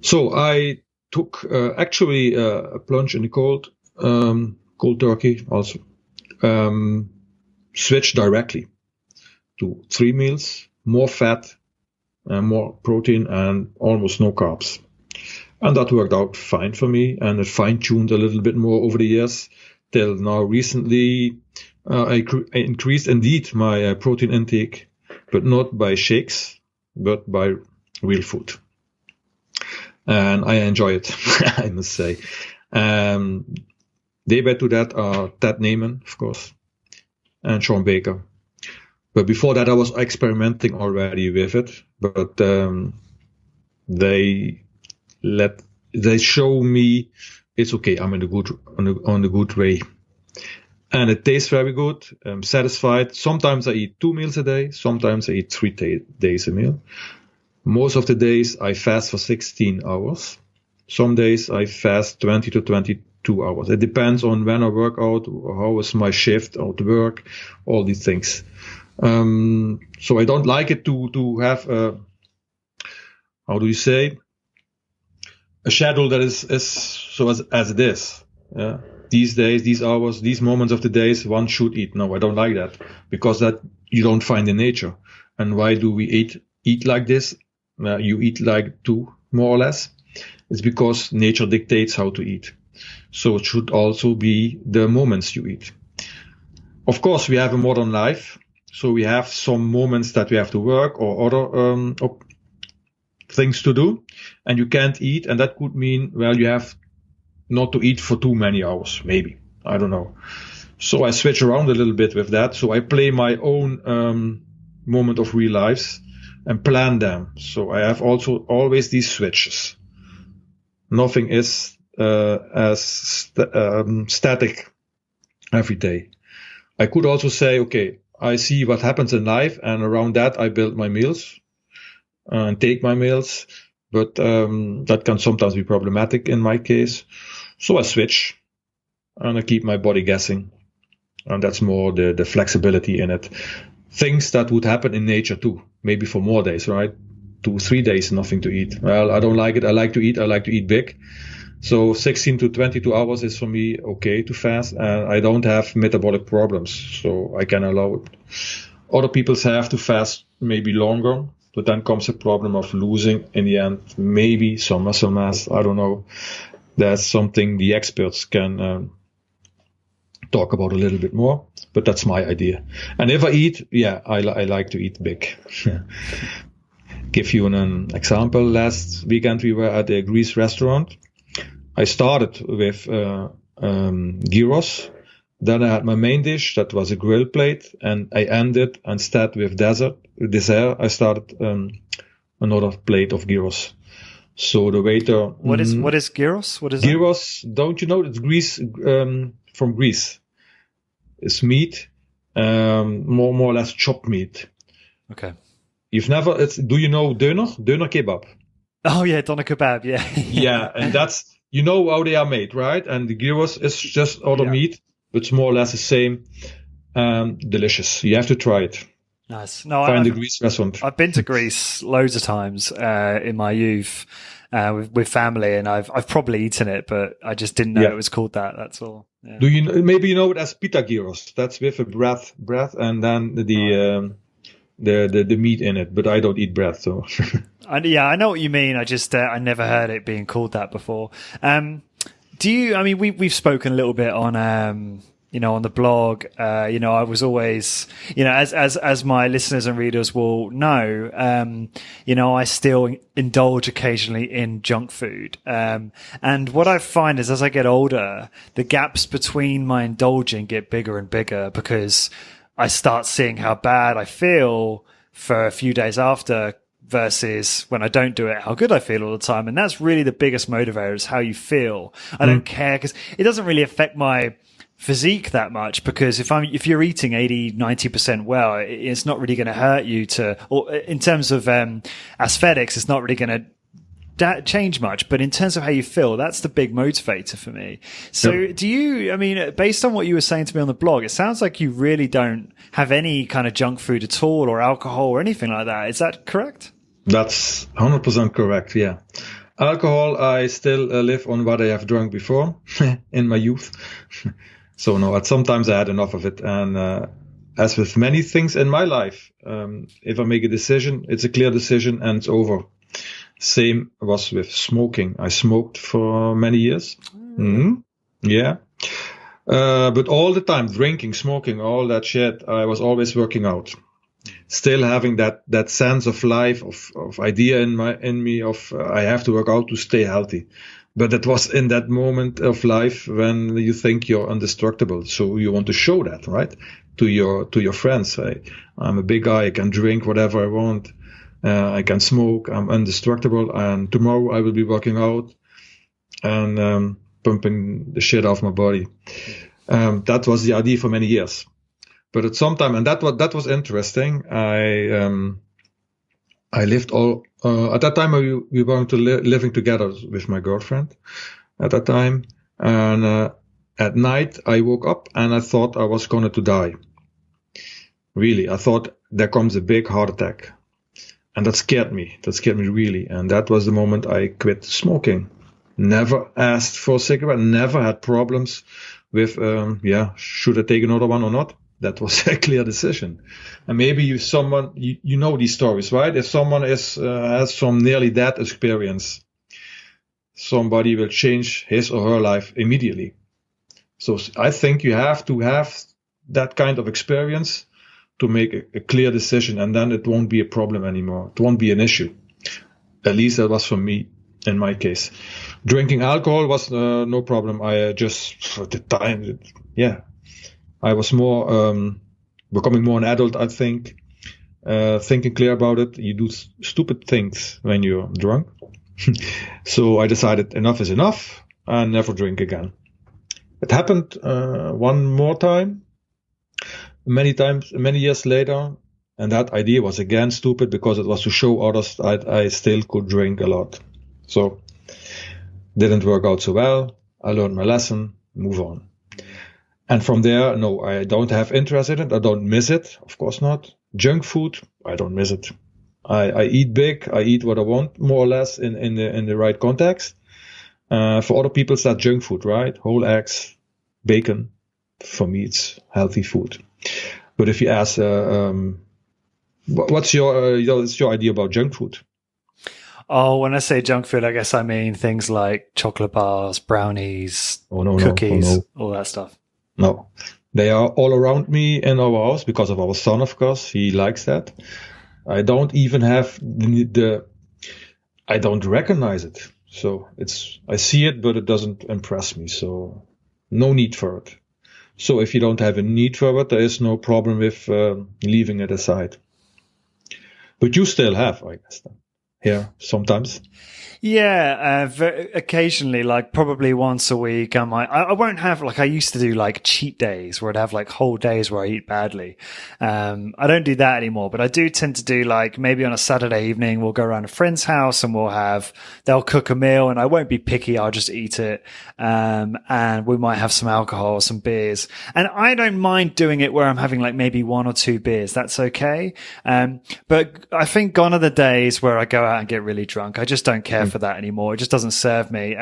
D: So I took actually a plunge in the cold turkey also. Switched directly to 3 meals, more fat, more protein, and almost no carbs. And that worked out fine for me, and it fine-tuned a little bit more over the years, till now recently I increased indeed my protein intake, but not by shakes, but by real food. And I enjoy it, I must say. Debut to that are Ted Naiman, of course, and Sean Baker. But before that, I was experimenting already with it. But they show me it's okay. I'm in on the good way, and it tastes very good. I'm satisfied. Sometimes I eat 2 meals a day. Sometimes I eat 3 days a meal. Most of the days I fast for 16 hours. Some days I fast 20 to 22 hours. It depends on when I work out, how is my shift at work, all these things. So I don't like it to have a, how do you say, a schedule that is so as it is. Yeah. These days, these hours, these moments of the days, one should eat. No, I don't like that because that you don't find in nature. And why do we eat like this? You eat like 2, more or less. It's because nature dictates how to eat. So it should also be the moments you eat. Of course, we have a modern life. So we have some moments that we have to work or other things to do, and you can't eat, and that could mean, well, you have not to eat for too many hours, maybe. I don't know. So I switch around a little bit with that. So I play my own moment of real lives and plan them. So I have also always these switches. Nothing is static every day. I could also say, okay, I see what happens in life, and around that I build my meals and take my meals. But that can sometimes be problematic in my case. So I switch and I keep my body guessing. And that's more the flexibility in it. Things that would happen in nature too, maybe for more days, right? 2, 3 days, nothing to eat. Well, I don't like it. I like to eat big. So 16 to 22 hours is for me okay to fast, and I don't have metabolic problems, so I can allow it. Other people have to fast maybe longer, but then comes a problem of losing, in the end, maybe some muscle mass. I don't know. That's something the experts can talk about a little bit more, but that's my idea. And if I eat, I like to eat big. Give you an example. Last weekend we were at a Greece restaurant. I started with gyros. Then I had my main dish, that was a grill plate, and I ended instead with dessert. I started another plate of gyros. So the waiter.
C: What is gyros? What is
D: gyros? That? Don't you know? It's Greece, from Greece. It's meat, more or less chopped meat.
C: Okay.
D: You've never. Do you know doner kebab?
C: Oh yeah, doner kebab. Yeah.
D: Yeah, and that's. You know how they are made, right? And the gyros is just other meat, but it's more or less the same. Delicious. You have to try it.
C: Nice. No,
D: Find a Greece restaurant.
C: I've been to Greece loads of times in my youth with family, and I've probably eaten it, but I just didn't know it was called that. That's all. Yeah.
D: Do you maybe you know it as pita gyros? That's with a breath, and then the meat in it. But I don't eat breath, so.
C: I know what you mean. I just I never heard it being called that before. Do you? I mean, we've spoken a little bit on on the blog. I was always as my listeners and readers will know. I still indulge occasionally in junk food. And what I find is as I get older, the gaps between my indulging get bigger and bigger because I start seeing how bad I feel for a few days after versus when I don't do it, how good I feel all the time. And that's really the biggest motivator, is how you feel. I don't care, because it doesn't really affect my physique that much, because if you're eating 80-90% well, it's not really going to hurt you or in terms of aesthetics, it's not really going to change much. But in terms of how you feel, that's the big motivator for me. So do you, I mean, based on what you were saying to me on the blog, it sounds like you really don't have any kind of junk food at all, or alcohol or anything like that. Is that correct?
D: That's 100% correct. Yeah. Alcohol, I still live on what I have drunk before in my youth. So no, sometimes I had enough of it. And as with many things in my life, if I make a decision, it's a clear decision and it's over. Same was with smoking. I smoked for many years. Yeah. But all the time, drinking, smoking, all that shit, I was always working out. Still having that sense of life, of idea in me of I have to work out to stay healthy. But it was in that moment of life when you think you're indestructible. So you want to show that, right? To your friends. I'm a big guy. I can drink whatever I want. I can smoke. I'm indestructible. And tomorrow I will be working out and pumping the shit off my body. That was the idea for many years. But at some time, and that was interesting. I lived at that time we were living together with my girlfriend at that time. And at night I woke up and I thought I was going to die. Really, I thought there comes a big heart attack. And that scared me. That scared me really. And that was the moment I quit smoking. Never asked for a cigarette, never had problems with, should I take another one or not? That was a clear decision. And maybe you know these stories, right? If someone has some nearly death experience, somebody will change his or her life immediately. So I think you have to have that kind of experience to make a clear decision, and then it won't be a problem anymore. It won't be an issue. At least that was for me in my case. Drinking alcohol was no problem. I just, at the time, I was more becoming more an adult, I think, thinking clear about it. You do stupid things when you're drunk. So I decided enough is enough and never drink again. It happened one more time, many times, many years later. And that idea was again stupid because it was to show others that I still could drink a lot. So didn't work out so well. I learned my lesson, move on. And from there, no, I don't have interest in it. I don't miss it. Of course not. Junk food, I don't miss it. I eat big. I eat what I want, more or less, in the right context. For other people, it's not junk food, right? Whole eggs, bacon. For me, it's healthy food. But if you ask, what's your idea about junk food?
C: Oh, when I say junk food, I guess I mean things like chocolate bars, brownies, cookies, all that stuff.
D: No, they are all around me in our house because of our son, of course. He likes that. I don't even have I don't recognize it. So I see it, but it doesn't impress me. So no need for it. So if you don't have a need for it, there is no problem with leaving it aside. But you still have, I guess, here sometimes.
C: Yeah, occasionally, like probably once a week, I won't have, like, I used to do like cheat days where I'd have like whole days where I eat badly. I don't do that anymore, but I do tend to do, like, maybe on a Saturday evening, we'll go around a friend's house and they'll cook a meal and I won't be picky. I'll just eat it. And we might have some alcohol, some beers, and I don't mind doing it where I'm having like maybe 1 or 2 beers. That's okay. But I think gone are the days where I go out and get really drunk. I just don't care for that anymore. It just doesn't serve me.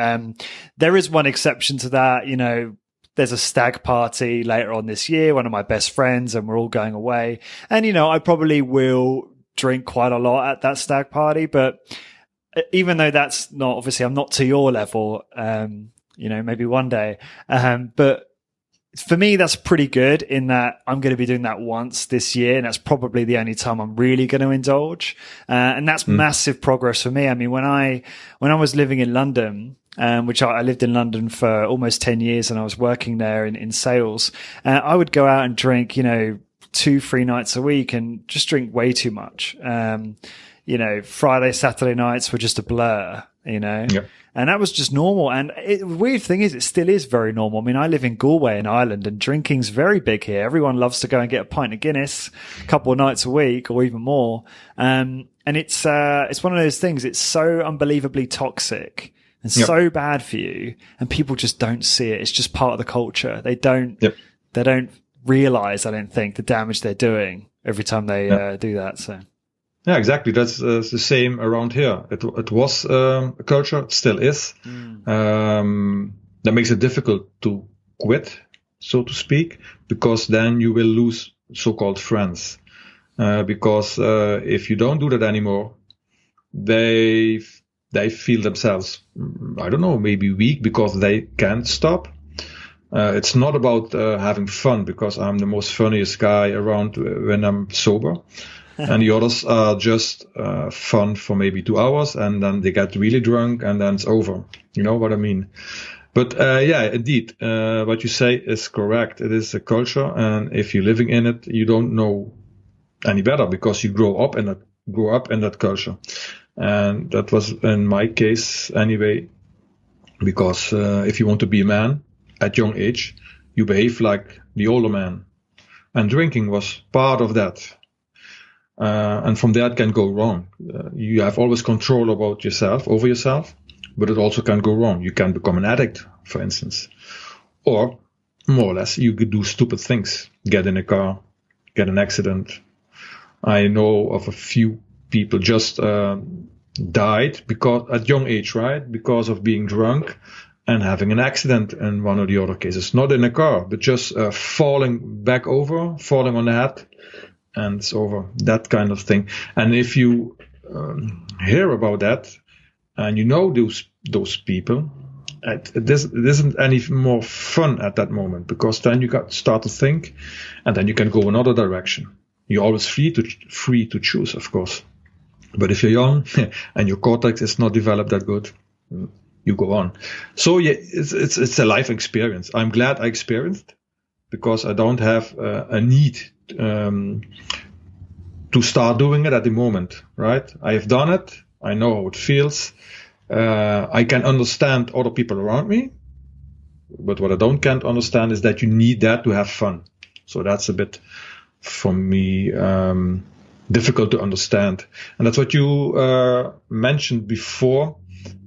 C: There is one exception to that. You know, there's a stag party later on this year, one of my best friends, and we're all going away. And, you know, I probably will drink quite a lot at that stag party. But even though that's not, obviously, I'm not to your level, you know, maybe one day. But for me, that's pretty good in that I'm going to be doing that once this year. And that's probably the only time I'm really going to indulge. And that's massive progress for me. I mean, when I was living in London, which I lived in London for almost 10 years and I was working there in sales, I would go out and drink, you know, 2-3 nights a week and just drink way too much. Friday, Saturday nights were just a blur,
D: Yeah.
C: and that was just normal. And the weird thing is, it still is very normal. I mean, I live in Galway in Ireland, and drinking's very big here. Everyone loves to go and get a pint of Guinness a couple of nights a week or even more. And it's one of those things. It's so unbelievably toxic and so bad for you, and people just don't see it. It's just part of the culture. They don't realize, I don't think, the damage they're doing every time they do that. So.
D: Yeah, exactly. That's the same around here. It was a culture, it still is. That makes it difficult to quit, so to speak, because then you will lose so-called friends. Because if you don't do that anymore, they feel themselves, I don't know, maybe weak because they can't stop. It's not about having fun, because I'm the most funniest guy around when I'm sober. And the others are just fun for maybe 2 hours, and then they get really drunk, and then it's over. You know what I mean? But indeed, what you say is correct. It is a culture, and if you're living in it, you don't know any better, because you grow up in that culture. And that was in my case anyway, because if you want to be a man at young age, you behave like the older man, and drinking was part of that. And from there it can go wrong. You have always control over yourself, but it also can go wrong. You can become an addict, for instance, or more or less you could do stupid things, get in a car, get an accident. I know of a few people just died because at young age, right? Because of being drunk and having an accident in one or the other cases, not in a car, but just falling on the head. And it's over, that kind of thing. And if you hear about that, and you know those people, it isn't any more fun at that moment, because then you start to think, and then you can go another direction. You're always free to choose, of course. But if you're young and your cortex is not developed that good, you go on. So yeah, it's a life experience. I'm glad I experienced, because I don't have a need to start doing it at the moment, right? I have done it. I know how it feels. I can understand other people around me, but what I can't understand is that you need that to have fun. So that's a bit, for me, difficult to understand. And that's what you mentioned before.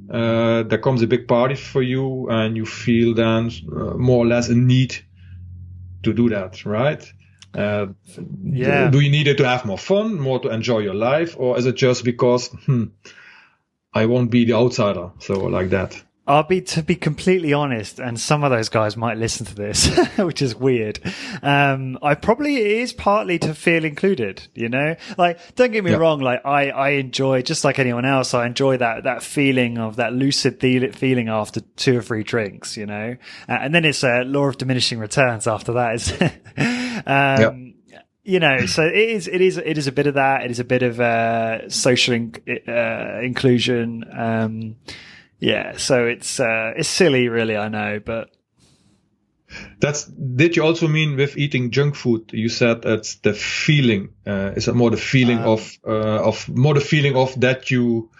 D: There comes a big party for you, and you feel then more or less a need to do that, right? Do you need it to have more fun, more to enjoy your life, or is it just because I won't be the outsider, so like that?
C: To be completely honest, and some of those guys might listen to this, which is weird. It is partly to feel included, like, don't get me wrong. Like I enjoy, just like anyone else, I enjoy that feeling of that lucid feeling after 2 or 3 drinks, and then it's a law of diminishing returns after that. So it is a bit of that. It is a bit of social inclusion. So it's silly, really, I know, but
D: did you also mean with eating junk food? You said it's the feeling. Is it more the feeling of that you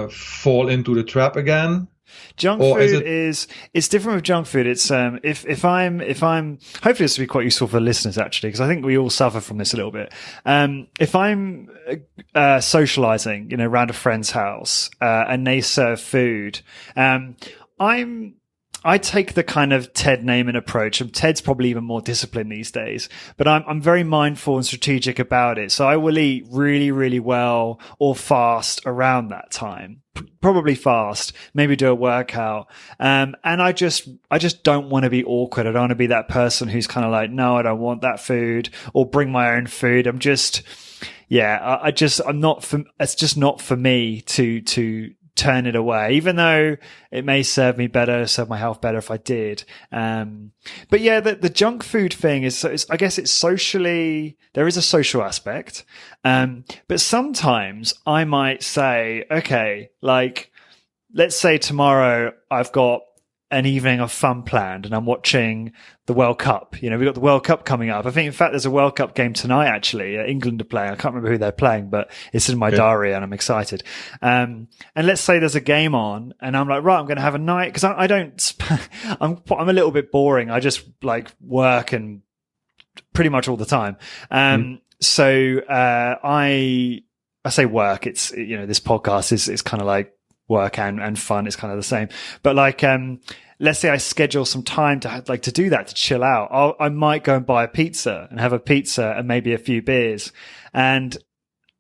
D: fall into the trap again?
C: Junk food it's different with junk food. It's if I'm hopefully this will be quite useful for the listeners, actually, because I think we all suffer from this a little bit. If I'm socializing, around a friend's house, and they serve food, I take the kind of Ted Naiman approach, and Ted's probably even more disciplined these days, but I'm very mindful and strategic about it. So I will eat really, really well or fast around that time, probably fast, maybe do a workout. And I just don't want to be awkward. I don't want to be that person who's kind of like, no, I don't want that food, or bring my own food. I'm just, it's just not for me to turn it away, even though it may serve my health better if I did. But yeah, the junk food thing is, I guess it's socially, there is a social aspect. But sometimes I might say, okay, like, let's say tomorrow I've got an evening of fun planned and I'm watching the World Cup, we've got the World Cup coming up. I think, in fact, there's a World Cup game tonight, actually. England are playing. I can't remember who they're playing, but it's in my diary and I'm excited. And let's say there's a game on and I'm like, right, I'm going to have a night, because I don't, I'm a little bit boring. I just like work and pretty much all the time. So, I say work, it's, this podcast is kind of like work and fun. It's kind of the same, but like, let's say I schedule some time to do that, to chill out. I might go and buy a pizza and have a pizza and maybe a few beers. And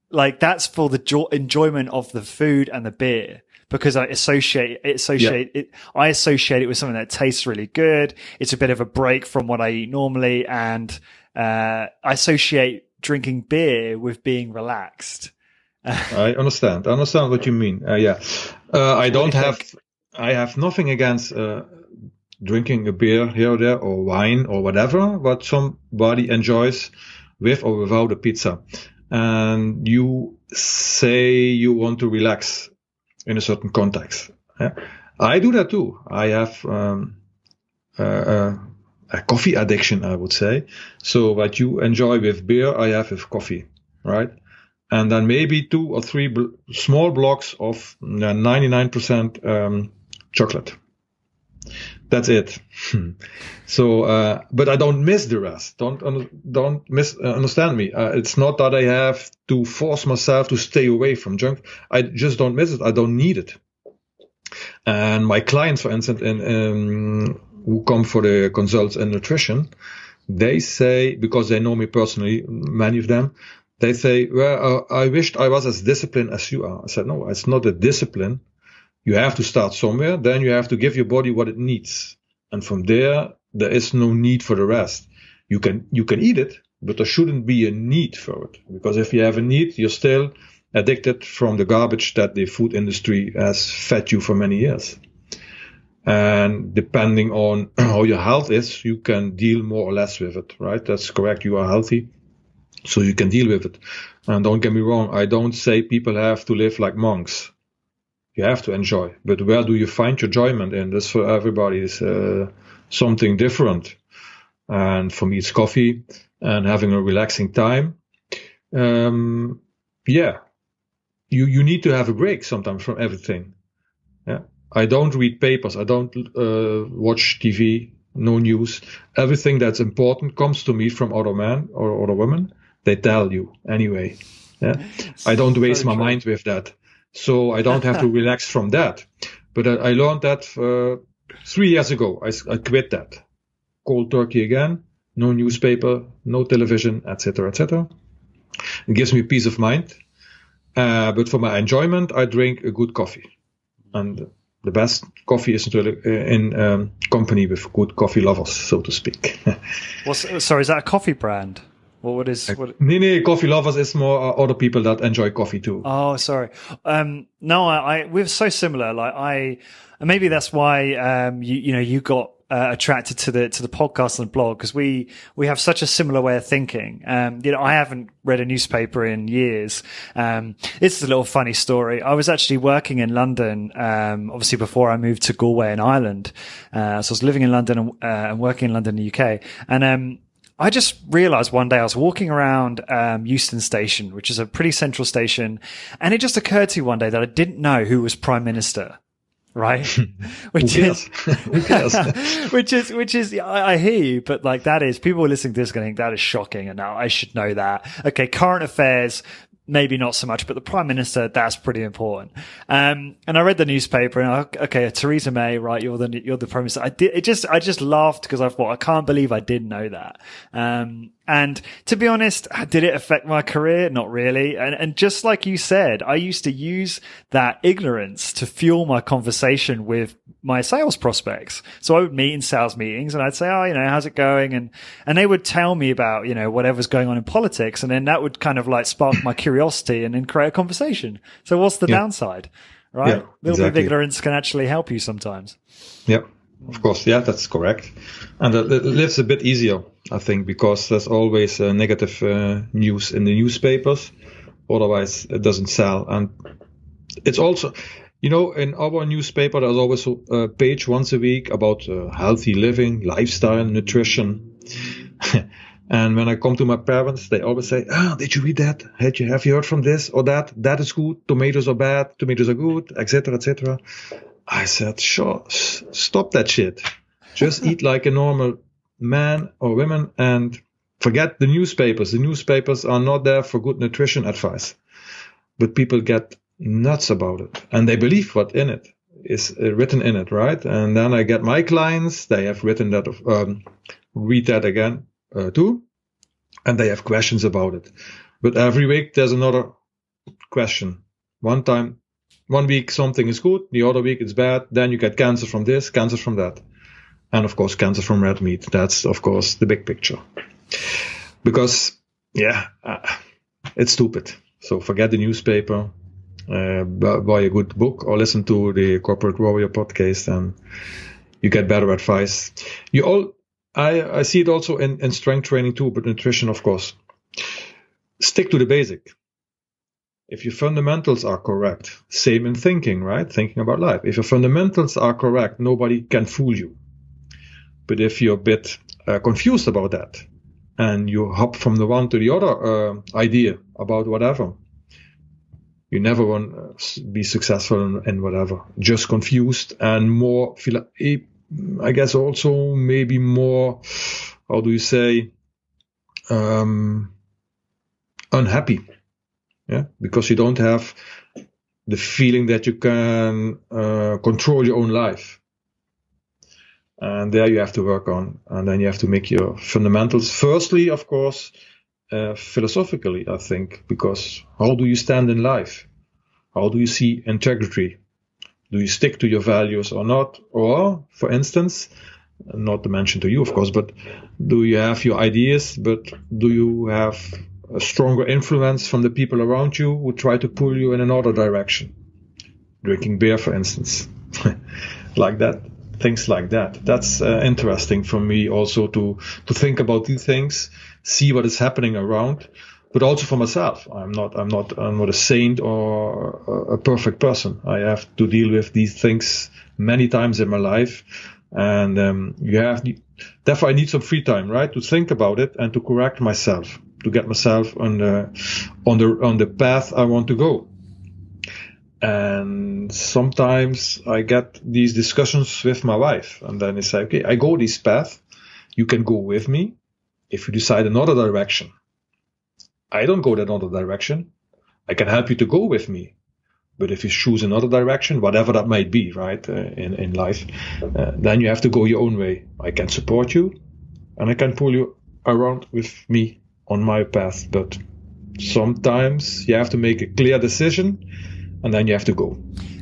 C: like, that's for the enjoyment of the food and the beer, because I associate it with something that tastes really good. It's a bit of a break from what I eat normally. And, I associate drinking beer with being relaxed.
D: I understand what you mean. I have nothing against drinking a beer here or there, or wine or whatever, but somebody enjoys with or without a pizza. And you say you want to relax in a certain context. Yeah. I do that too. I have a coffee addiction, I would say. So what you enjoy with beer, I have with coffee, right? And then maybe 2 or 3 small blocks of 99% chocolate. That's it. So, but I don't miss the rest. Don't understand me. It's not that I have to force myself to stay away from junk. I just don't miss it. I don't need it. And my clients, for instance, who come for the consults in nutrition, they say, because they know me personally, many of them, they say, well, I wished I was as disciplined as you are. I said, no, it's not a discipline. You have to start somewhere. Then you have to give your body what it needs. And from there is no need for the rest. You can eat it, but there shouldn't be a need for it. Because if you have a need, you're still addicted from the garbage that the food industry has fed you for many years. And depending on how your health is, you can deal more or less with it, right? That's correct. You are healthy, so you can deal with it. And don't get me wrong, I don't say people have to live like monks. You have to enjoy. But where do you find your enjoyment in? This for everybody is something different. And for me, it's coffee and having a relaxing time. You need to have a break sometimes from everything. Yeah. I don't read papers. I don't watch TV, no news. Everything that's important comes to me from other men or other women. They tell you anyway. Yeah. I don't waste my mind with that. So I don't have to relax from that. But I learned that 3 years ago. I quit that. Cold turkey again. No newspaper, no television, etc., etc. It gives me peace of mind. But for my enjoyment, I drink a good coffee. And the best coffee is in company with good coffee lovers, so to speak.
C: Sorry, is that a coffee brand? What is?
D: No, coffee lovers is more other people that enjoy coffee too.
C: Oh, sorry. No, we're so similar. Like maybe that's why you got attracted to the podcast and the blog, because we have such a similar way of thinking. I haven't read a newspaper in years. It's a little funny story. I was actually working in London, obviously before I moved to Galway in Ireland. So I was living in London and working in London, in the UK. And, I just realized one day I was walking around Euston Station, which is a pretty central station, and it just occurred to me one day that I didn't know who was Prime Minister. Right? Which is, I hear you, but like that is, people listening to this going, that is shocking, and now I should know that. Okay, current affairs, maybe not so much, but the Prime Minister, that's pretty important. And I read the newspaper and okay, Theresa May, right? You're the Prime Minister. I just laughed because I thought, I can't believe I didn't know that. And to be honest, did it affect my career? Not really. And just like you said, I used to use that ignorance to fuel my conversation with my sales prospects. So I would meet in sales meetings and I'd say, how's it going? And they would tell me about, whatever's going on in politics. And then that would kind of like spark my curiosity and then create a conversation. So what's the downside, right? Yeah, a little bit of ignorance can actually help you sometimes.
D: Yep. Of course, yeah, that's correct. And it lives a bit easier, I think, because there's always negative news in the newspapers. Otherwise, it doesn't sell. And it's also, In our newspaper, there's always a page once a week about healthy living, lifestyle, nutrition. And when I come to my parents, they always say, did you read that? Have you heard from this or that? That is good. Tomatoes are bad. Tomatoes are good, etc., etc. I said, sure, stop that shit. Just eat like a normal man or woman and forget the newspapers. The newspapers are not there for good nutrition advice. But people get nuts about it. And they believe what in it is written in it, right? And then I get my clients, they have written that, read that again too. And they have questions about it. But every week there's another question. One week something is good, the other week it's bad. Then you get cancer from this, cancer from that. And of course, cancer from red meat. That's, of course, the big picture. Because, it's stupid. So forget the newspaper, buy a good book or listen to the Corporate Warrior podcast and you get better advice. I see it also in strength training too, but nutrition, of course. Stick to the basic. If your fundamentals are correct, same in thinking, right? Thinking about life. If your fundamentals are correct, nobody can fool you. But if you're a bit confused about that and you hop from the one to the other idea about whatever, you never want to be successful in whatever. Just confused and more, I guess also maybe more, how do you say, unhappy. Yeah, because you don't have the feeling that you can control your own life. And there you have to work on. And then you have to make your fundamentals. Firstly, of course, philosophically, I think, because how do you stand in life? How do you see integrity? Do you stick to your values or not? Or, for instance, not to mention to you, of course, but do you have your ideas, but do you have a stronger influence from the people around you who try to pull you in another direction? Drinking beer, for instance. Like that. Things like that. That's interesting for me also to think about these things, see what is happening around, but also for myself. I'm not a saint or a perfect person. I have to deal with these things many times in my life, and therefore I need some free time, right, to think about it and to correct myself, to get myself on the path I want to go. And sometimes I get these discussions with my wife, and then I say, okay, I go this path, you can go with me. If you decide another direction, I don't go that other direction. I can help you to go with me. But if you choose another direction, whatever that might be, right, in life, then you have to go your own way. I can support you, and I can pull you around with me on my path. But sometimes you have to make a clear decision, and then you have to go.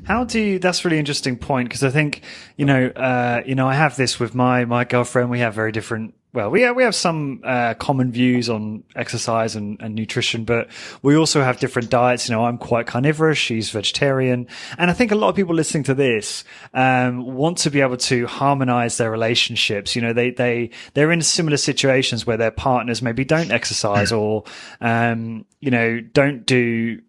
C: That's a really interesting point, because I think, I have this with my girlfriend. We have very different, we have some common views on exercise and nutrition, but we also have different diets. I'm quite carnivorous, she's vegetarian. And I think a lot of people listening to this want to be able to harmonize their relationships. They're in similar situations where their partners maybe don't exercise or, don't do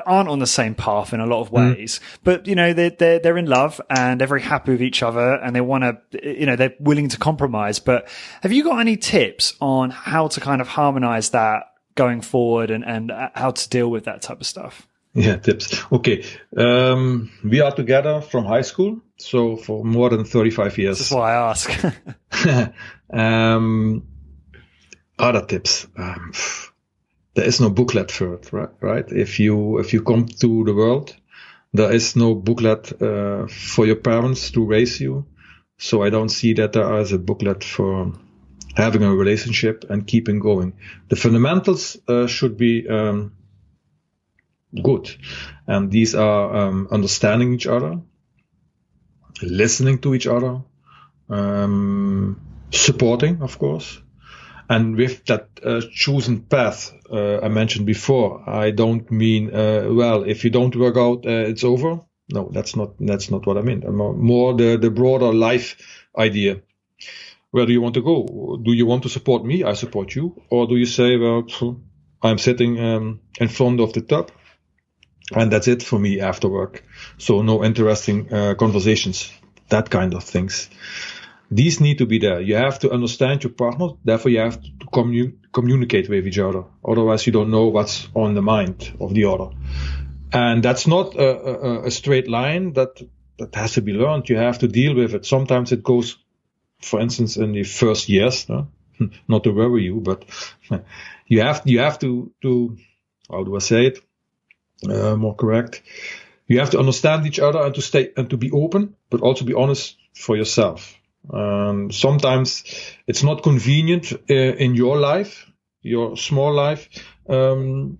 C: aren't on the same path in a lot of ways, but they're in love and they're very happy with each other, and they want to, they're willing to compromise. But have you got any tips on how to kind of harmonize that going forward and how to deal with that type of stuff?
D: Yeah, tips. Okay. We are together from high school, so for more than 35 years.
C: This is why I ask.
D: Other tips. There is no booklet for it, right? If you come to the world, there is no booklet for your parents to raise you. So I don't see that there is a booklet for having a relationship and keeping going. The fundamentals should be good, and these are understanding each other, listening to each other, supporting, of course. And with that chosen path I mentioned before, I don't mean if you don't work out, it's over. No, that's not what I mean. More the broader life idea. Where do you want to go? Do you want to support me? I support you. Or do you say, well, I'm sitting in front of the tub, And that's it for me after work. So no interesting conversations, that kind of things. These need to be there. You have to understand your partner. Therefore, you have to communicate with each other. Otherwise, you don't know what's on the mind of the other. And that's not a straight line that has to be learned. You have to deal with it. Sometimes it goes, for instance, in the first years, not to worry you, but you have to how do I say it? More correct. You have to understand each other and to be open, but also be honest for yourself. Sometimes it's not convenient in your life, your small life, to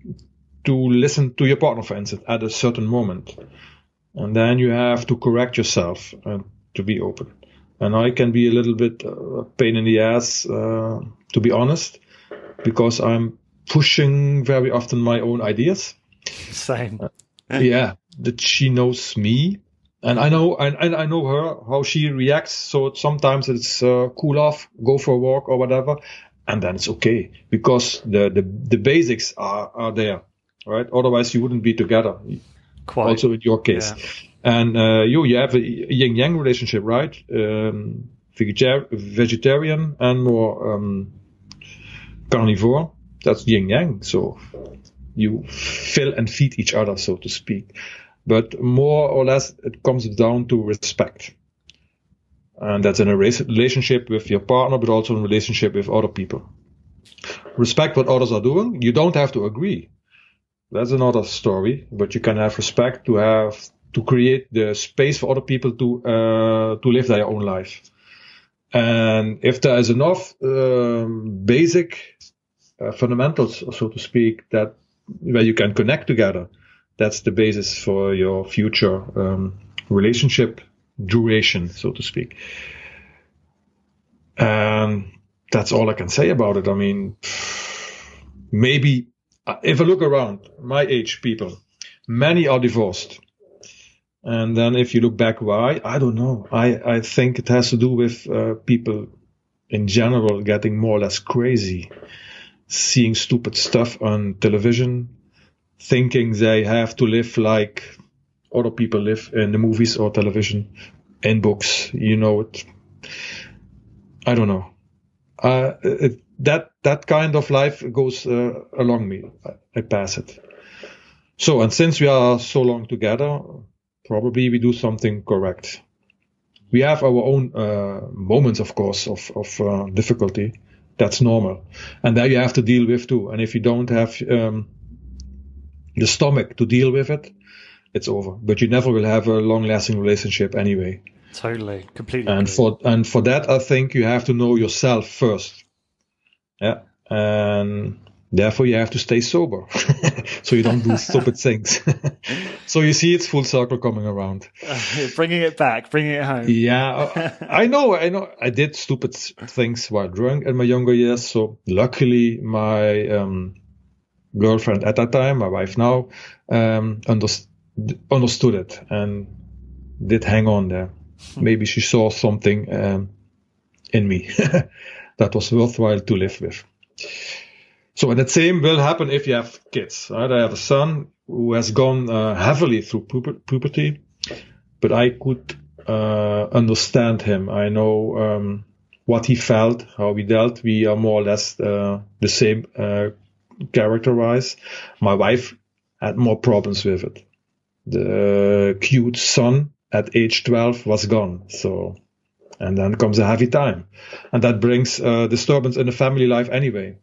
D: listen to your partner, for instance, at a certain moment. And then you have to correct yourself and to be open. And I can be a little bit a pain in the ass, to be honest, because I'm pushing very often my own ideas.
C: Same.
D: Yeah, that she knows me. And I know her, how she reacts. So sometimes it's cool off, go for a walk or whatever. And then it's okay. Because the basics are there. Right? Otherwise you wouldn't be together.
C: Quite.
D: Also in your case. Yeah. And you have a yin-yang relationship, right? Vegetarian and more carnivore. That's yin-yang. So you fill and feed each other, so to speak. But more or less, it comes down to respect. And that's in a relationship with your partner, but also in a relationship with other people. Respect what others are doing. You don't have to agree. That's another story. But you can have respect to create the space for other people to live their own life. And if there is enough basic fundamentals, so to speak, that where you can connect together, that's the basis for your future relationship duration, so to speak. And that's all I can say about it. I mean, maybe if I look around my age people, many are divorced. And then if you look back why, I don't know. I think it has to do with people in general getting more or less crazy, seeing stupid stuff on television, thinking they have to live like other people live in the movies or television, in books, you know it. I don't know. That kind of life goes along me. I pass it. So, and since we are so long together, probably we do something correct. We have our own moments, of course, of difficulty. That's normal. And that you have to deal with too. And if you don't have the stomach to deal with it, it's over. But you never will have a long-lasting relationship anyway.
C: Totally, completely.
D: And for that, I think you have to know yourself first. Yeah, and therefore you have to stay sober, so you don't do stupid things. So you see, it's full circle coming around.
C: Bringing it back, bringing it home.
D: Yeah, I know. I did stupid things while drunk in my younger years. So luckily, my girlfriend at that time, my wife now, understood it and did hang on there. Maybe she saw something in me that was worthwhile to live with. So, and the same will happen if you have kids. Right? I have a son who has gone heavily through puberty, but I could understand him. I know what he felt, how he dealt. We are more or less the same character-wise. My wife had more problems with it. The cute son at age 12 was gone. So, and then comes a heavy time. And that brings disturbance in the family life anyway.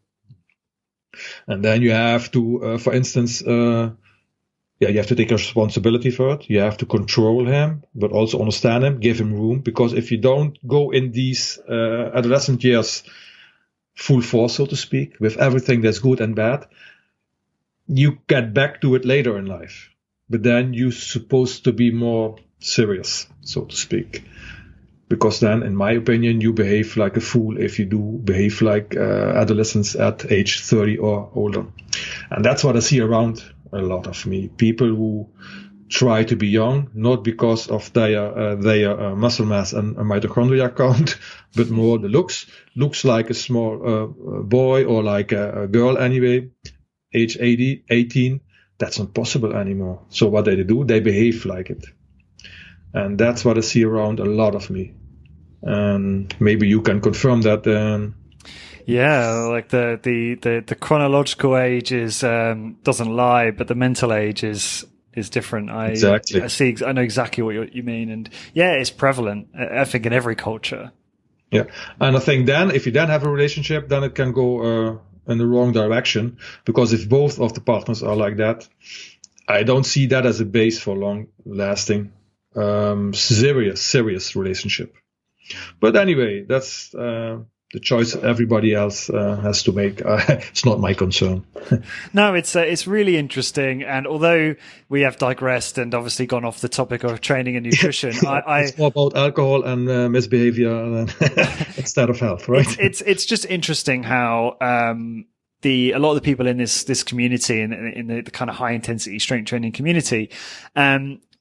D: And then you have to, for instance, you have to take responsibility for it. You have to control him, but also understand him, give him room. Because if you don't go in these adolescent years full force, so to speak, with everything that's good and bad, you get back to it later in life. But then you're supposed to be more serious, so to speak. Because then, in my opinion, you behave like a fool if you do behave like adolescents at age 30 or older. And that's what I see around a lot of me. People who try to be young, not because of their muscle mass and mitochondria count, but more the looks. Looks like a small boy or like a girl anyway, age 18, that's not possible anymore. So what do? They behave like it. And that's what I see around a lot of me. And maybe you can confirm that.
C: Yeah, like the chronological age is doesn't lie, but the mental age is different.
D: Exactly.
C: I know exactly what you mean, and yeah, it's prevalent. I think in every culture.
D: Yeah, and I think then if you then have a relationship, then it can go in the wrong direction, because if both of the partners are like that, I don't see that as a base for long-lasting, serious relationship. But anyway, that's the choice everybody else has to make. It's not my concern.
C: No, it's really interesting. And although we have digressed and obviously gone off the topic of training and nutrition,
D: it's more about alcohol and misbehavior instead of health, right?
C: It's just interesting how a lot of the people in this community in the kind of high intensity strength training community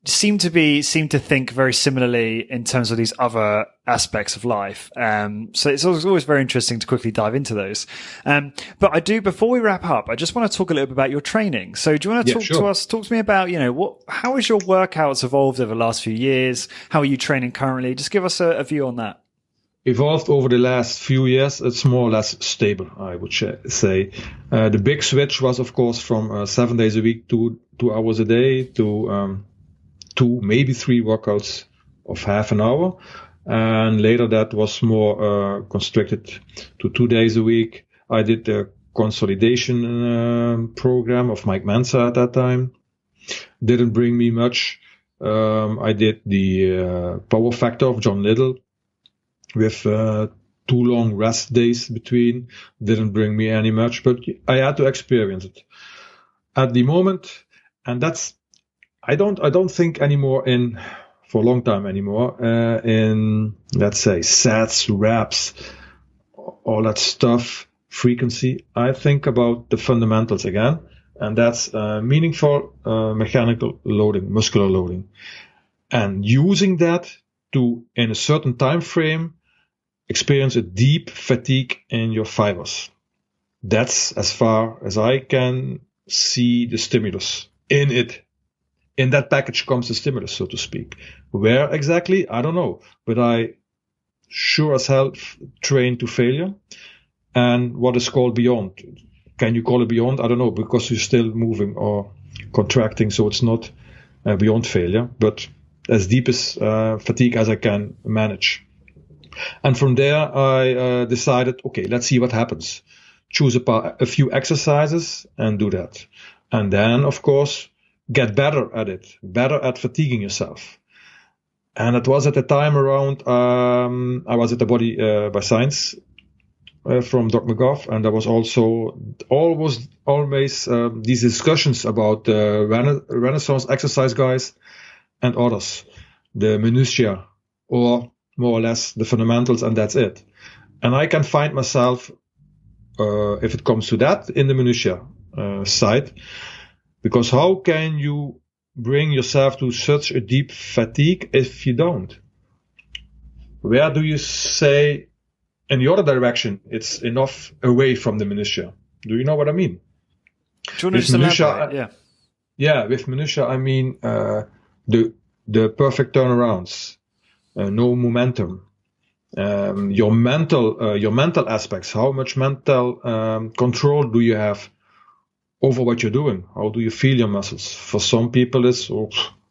C: seem to think very similarly in terms of these other aspects of life. So it's always very interesting to quickly dive into those. But before we wrap up, I just want to talk a little bit about your training. So do you want to talk to me about, how has your workouts evolved over the last few years? How are you training currently? Just give us a view on that.
D: Evolved over the last few years. It's more or less stable, I would say. The big switch was, of course, from 7 days a week to 2 hours a day to 2, maybe 3 workouts of half an hour. And later that was more constricted to 2 days a week. I did the consolidation program of Mike Mensa at that time. Didn't bring me much. I did the power factor of John Little with 2 long rest days between. Didn't bring me any much, but I had to experience it. At the moment, and that's I don't think anymore for a long time anymore, in, let's say, sets, reps, all that stuff, frequency. I think about the fundamentals again, and that's meaningful mechanical loading, muscular loading, and using that to, in a certain time frame, experience a deep fatigue in your fibers. That's as far as I can see the stimulus in it. In that package comes the stimulus, so to speak. Where exactly? I don't know. But I sure as hell train to failure. And what is called beyond? Can you call it beyond? I don't know, because you're still moving or contracting, so it's not beyond failure, but as deep as fatigue as I can manage. And from there, I decided, okay, let's see what happens. Choose a few exercises and do that. And then, of course, get better at it, better at fatiguing yourself. And it was at the time around, I was at the Body by Science from Doc McGough, and there was also always these discussions about the Renaissance exercise guys and others, the minutiae, or more or less the fundamentals, and that's it. And I can find myself, if it comes to that, in the minutiae side. Because how can you bring yourself to such a deep fatigue if you don't? Where do you say, in the other direction, it's enough away from the minutiae? Do you know what I mean?
C: Do you want to elaborate? Yeah.
D: Yeah, with minutiae, I mean the perfect turnarounds, no momentum. Your mental aspects, how much mental control do you have over what you're doing? How do you feel your muscles? For some people, it's,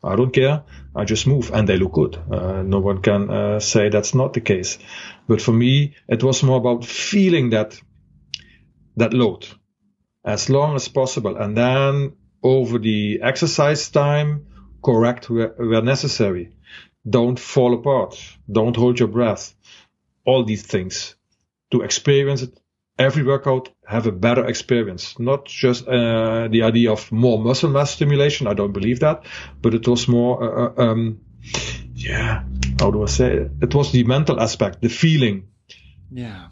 D: I don't care, I just move, and they look good. No one can say that's not the case. But for me, it was more about feeling that load as long as possible, and then over the exercise time, correct where necessary. Don't fall apart. Don't hold your breath. All these things to experience it. Every workout have a better experience, not just the idea of more muscle mass stimulation. I don't believe that, but it was more, how do I say it? It was the mental aspect, the feeling.
C: Yeah.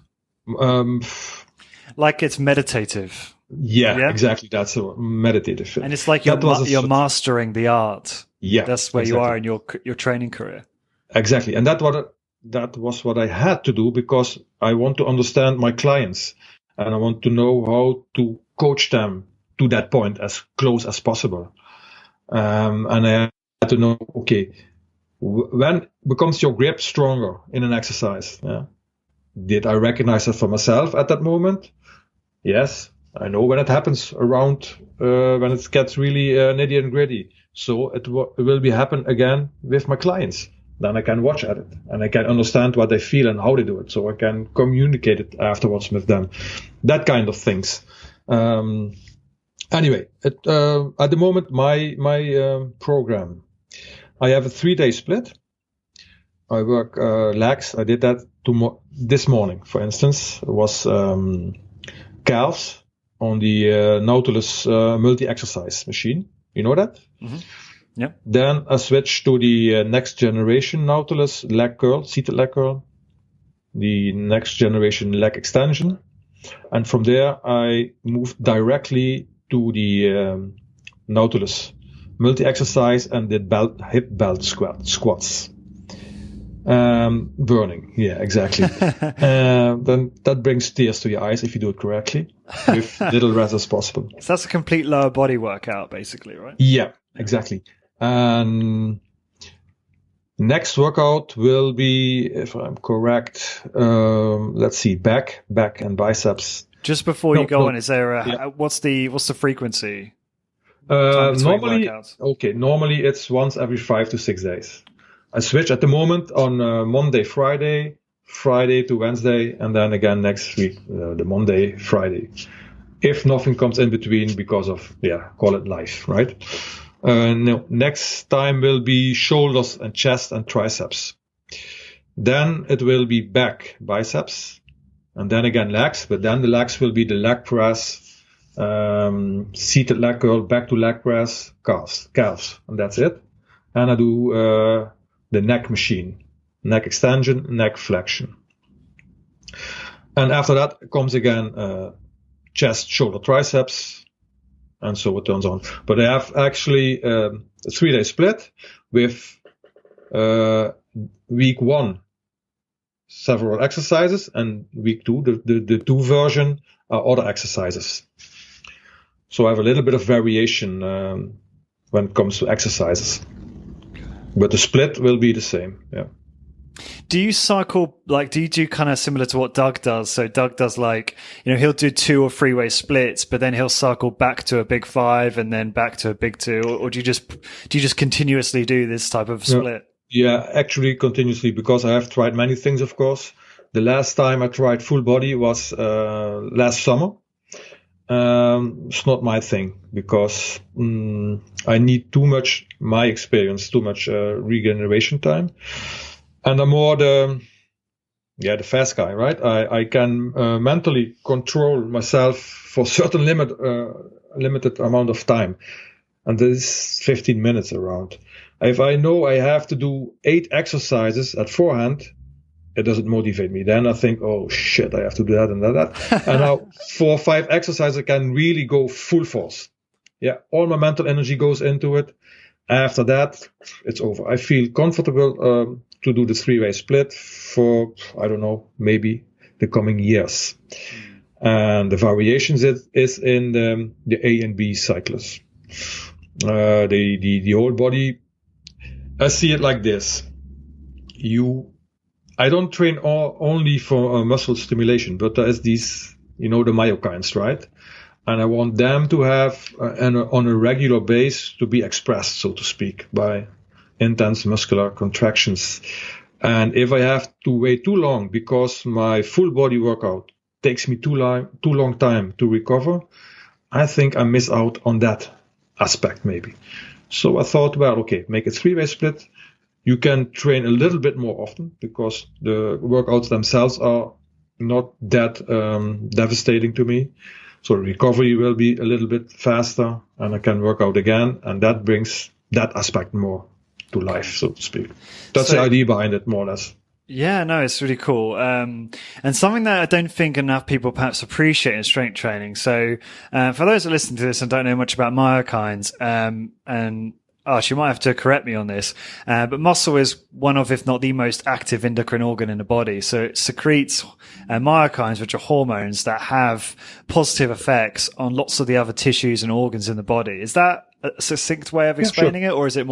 C: Like it's meditative.
D: Yeah, exactly. That's a meditative.
C: And it's like you're mastering the art.
D: Yeah,
C: that's where you are in your training career.
D: Exactly, and that was what I had to do, because I want to understand my clients and I want to know how to coach them to that point as close as possible. And I had to know, okay, when becomes your grip stronger in an exercise? Yeah? Did I recognize it for myself at that moment? Yes, I know when it happens around, when it gets really nitty and gritty. So it will be happen again with my clients. Then I can watch at it and I can understand what they feel and how they do it. So I can communicate it afterwards with them. That kind of things. Anyway, at the moment, my program, I have a 3-day split. I work legs. I did that this morning, for instance. It was calves on the Nautilus multi-exercise machine. You know that?
C: Mm-hmm. Yeah.
D: Then I switched to the next generation Nautilus leg curl, seated leg curl, the next generation leg extension. And from there, I moved directly to the Nautilus multi-exercise and did hip belt squats. Burning. Yeah, exactly. Then that brings tears to your eyes if you do it correctly with little rest as possible.
C: So that's a complete lower body workout, basically, right?
D: Yeah, exactly. And next workout will be, if I'm correct, let's see, back and biceps.
C: Just before you go on, is there what's the frequency?
D: Normally it's once every 5 to 6 days. I switch at the moment on Monday, Friday to Wednesday, and then again next week, the Monday, Friday. If nothing comes in between because of, call it life, right? No, next time will be shoulders and chest and triceps. Then it will be back, biceps, and then again legs, but then the legs will be the leg press, seated leg curl, back to leg press, calves, and that's it. And I do the neck machine, neck extension, neck flexion. And after that comes again chest, shoulder, triceps, and so it turns on. But I have actually a 3-day split with week 1 several exercises, and week 2 the 2 version are other exercises. So I have a little bit of variation when it comes to exercises. But the split will be the same, yeah.
C: Do you cycle, do you do kind of similar to what Doug does? So Doug does he'll do 2 or 3-way splits, but then he'll cycle back to a big 5 and then back to a big 2, or do you just continuously do this type of split?
D: Yeah, actually continuously, because I have tried many things, of course. The last time I tried full body was last summer. It's not my thing because I need too much regeneration time. And I'm more the fast guy, right? I can mentally control myself for certain limited amount of time. And this is 15 minutes around. If I know I have to do 8 exercises at forehand, it doesn't motivate me. Then I think, oh shit, I have to do that and that. And now 4 or 5 exercises, I can really go full force. Yeah, all my mental energy goes into it. After that, it's over. I feel comfortable to do the 3-way split for, I don't know, maybe the coming years. And the variations is in the A and B cycles. The whole body, I see it like this. I don't train only for muscle stimulation, but there's these, the myokines, right? And I want them to have, on a regular base, to be expressed, so to speak, by intense muscular contractions. And if I have to wait too long because my full body workout takes me too long time to recover, I think I miss out on that aspect maybe. So I thought, well, okay, make a 3-way split. You can train a little bit more often because the workouts themselves are not that devastating to me. So recovery will be a little bit faster and I can work out again. And that brings that aspect more to life, so to speak. That's the idea behind it, more or less.
C: Yeah, no, it's really cool. And something that I don't think enough people perhaps appreciate in strength training. So for those that listen to this and don't know much about myokines, and Oh, she might have to correct me on this, but muscle is one of, if not the most active endocrine organ in the body. So it secretes myokines, which are hormones that have positive effects on lots of the other tissues and organs in the body. Is that a succinct way of explaining it, or is it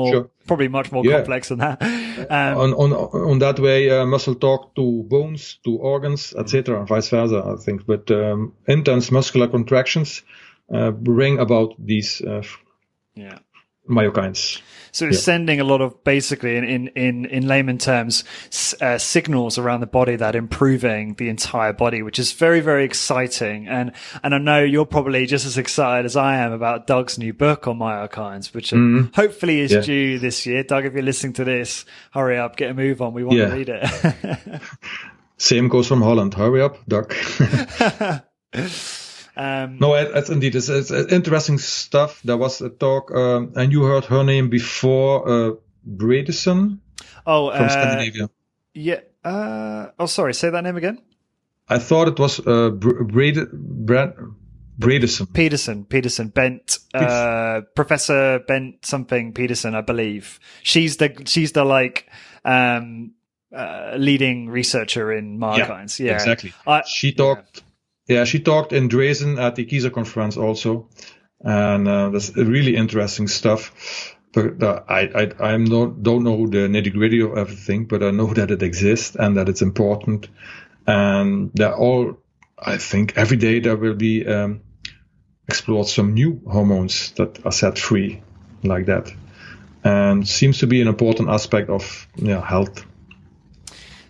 C: probably much more complex than that?
D: On that way, muscle talk to bones, to organs, etc., and vice versa, I think. But intense muscular contractions bring about these myokines.
C: So it's sending a lot of, basically, in layman terms, signals around the body that improving the entire body, which is very, very exciting. And I know you're probably just as excited as I am about Doug's new book on myokines, which hopefully is due this year. Doug, if you're listening to this, hurry up, get a move on. We want to read it.
D: Same goes from Holland. Hurry up, Doug. No, it's indeed. It's interesting stuff. There was a talk, and you heard her name before, Bredesen from Scandinavia.
C: Yeah. Sorry, say that name again.
D: I thought it was Bredesen.
C: Peterson, Bent, Professor Bent something Peterson, I believe. She's the like leading researcher in myokines. Yeah,
D: exactly. She talked. Yeah, she talked in Dresden at the Kieser conference also, and that's really interesting stuff. But I don't know the nitty gritty of everything, but I know that it exists and that it's important. And they're all, I think, every day there will be explored some new hormones that are set free like that, and seems to be an important aspect of health.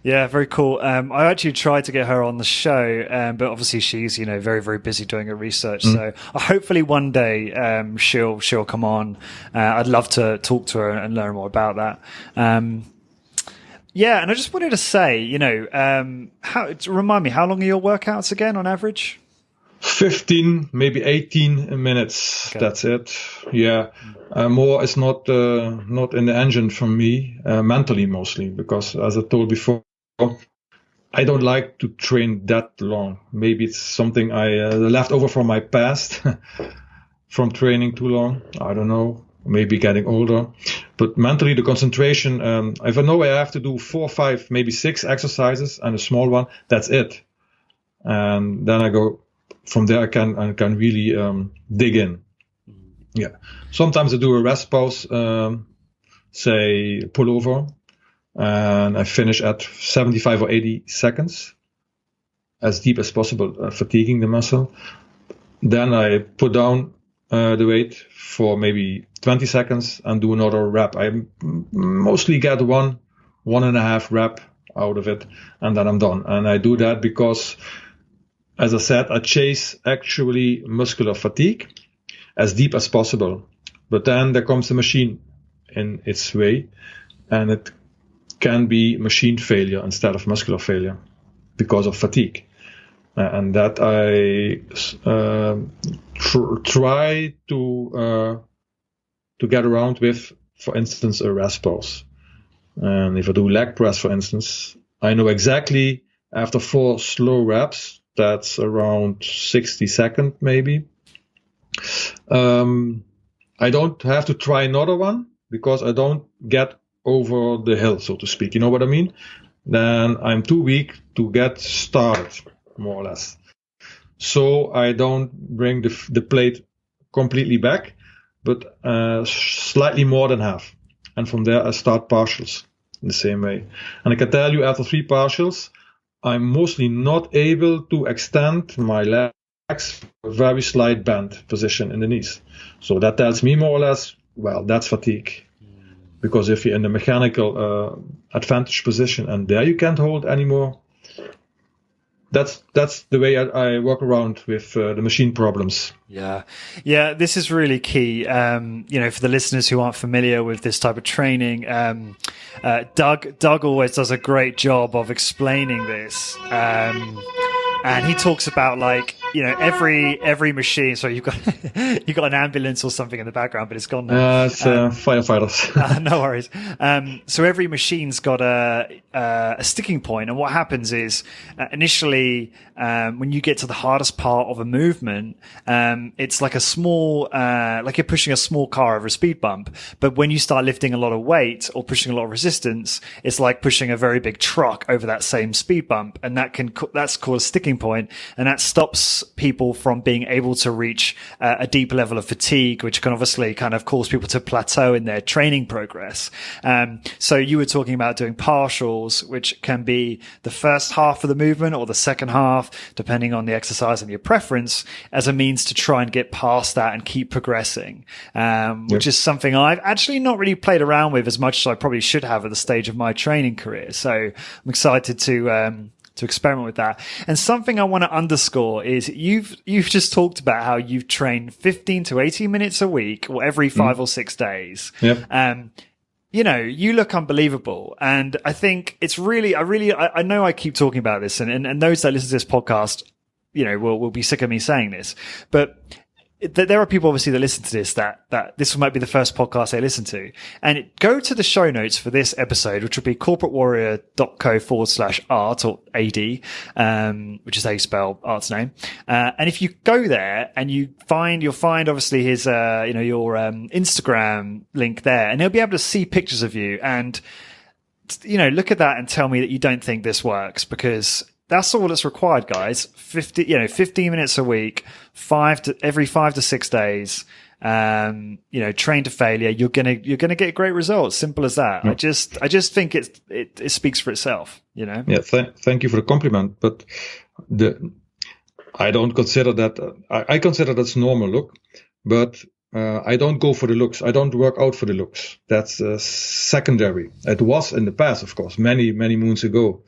C: Yeah, very cool. I actually tried to get her on the show, but obviously she's, very, very busy doing her research. So hopefully one day she'll come on. I'd love to talk to her and learn more about that. And I just wanted to say, remind me, how long are your workouts again on average?
D: 15, maybe 18 minutes. Okay. That's it. Yeah. More is not in the engine for me, mentally mostly, because as I told before, I don't like to train that long. Maybe it's something I left over from my past, from training too long. I don't know. Maybe getting older. But mentally, the concentration, if I know I have to do 4, 5, maybe 6 exercises and a small one, that's it. And then I go, from there I can really dig in. Yeah. Sometimes I do a rest pause, say pull over, and I finish at 75 or 80 seconds, as deep as possible, fatiguing the muscle. Then I put down the weight for maybe 20 seconds and do another rep. I mostly get 1.5 rep out of it, and then I'm done. And I do that because, as I said, I chase actually muscular fatigue as deep as possible. But then there comes the machine in its way, and it can be machine failure instead of muscular failure because of fatigue. And that I try to get around with, for instance, a rest pause. And if I do leg press, for instance, I know exactly after 4 slow reps, that's around 60 seconds maybe, I don't have to try another one because I don't get over the hill, so to speak. You know what I mean? Then I'm too weak to get started, more or less. So I don't bring the plate completely back, but slightly more than half. And from there I start partials in the same way. And I can tell you, after 3 partials, I'm mostly not able to extend my legs, a very slight bend position in the knees. So that tells me more or less, well, that's fatigue. Because if you're in the mechanical advantage position and there you can't hold anymore, that's the way I work around with the machine problems.
C: Yeah, this is really key. For the listeners who aren't familiar with this type of training, Doug always does a great job of explaining this. And he talks about, like, every machine. So you've got you've got an ambulance or something in the background, but it's gone now.
D: It's firefighters.
C: No worries. So every machine's got a sticking point, and what happens is initially when you get to the hardest part of a movement, it's like a small, like you're pushing a small car over a speed bump. But when you start lifting a lot of weight or pushing a lot of resistance, it's like pushing a very big truck over that same speed bump, and that's called a sticking point, and that stops people from being able to reach a deep level of fatigue, which can obviously kind of cause people to plateau in their training progress. So you were talking about doing partials, which can be the first half of the movement or the second half, depending on the exercise and your preference, as a means to try and get past that and keep progressing, which is something I've actually not really played around with as much as I probably should have at the stage of my training career. So I'm excited to experiment with that. And something I want to underscore is you've just talked about how you've trained 15 to 18 minutes a week or every 5 or 6 days.
D: Yep.
C: You look unbelievable. And I think it's really, I know I keep talking about this and those that listen to this podcast, will be sick of me saying this, but there are people obviously that listen to this that this might be the first podcast they listen to, and go to the show notes for this episode, which will be corporatewarrior.co/art or AD, which is how you spell Art's name. And if you go there and you'll find obviously his, your Instagram link there, and he'll be able to see pictures of you and, look at that and tell me that you don't think this works, because that's all that's required, guys. 15 minutes a week, every 5 to 6 days. Train to failure. You're gonna get great results. Simple as that. I just think it speaks for itself. Yeah.
D: Thank you for the compliment, but I don't consider that. I consider that's normal look, but I don't go for the looks. I don't work out for the looks. That's secondary. It was in the past, of course, many moons ago.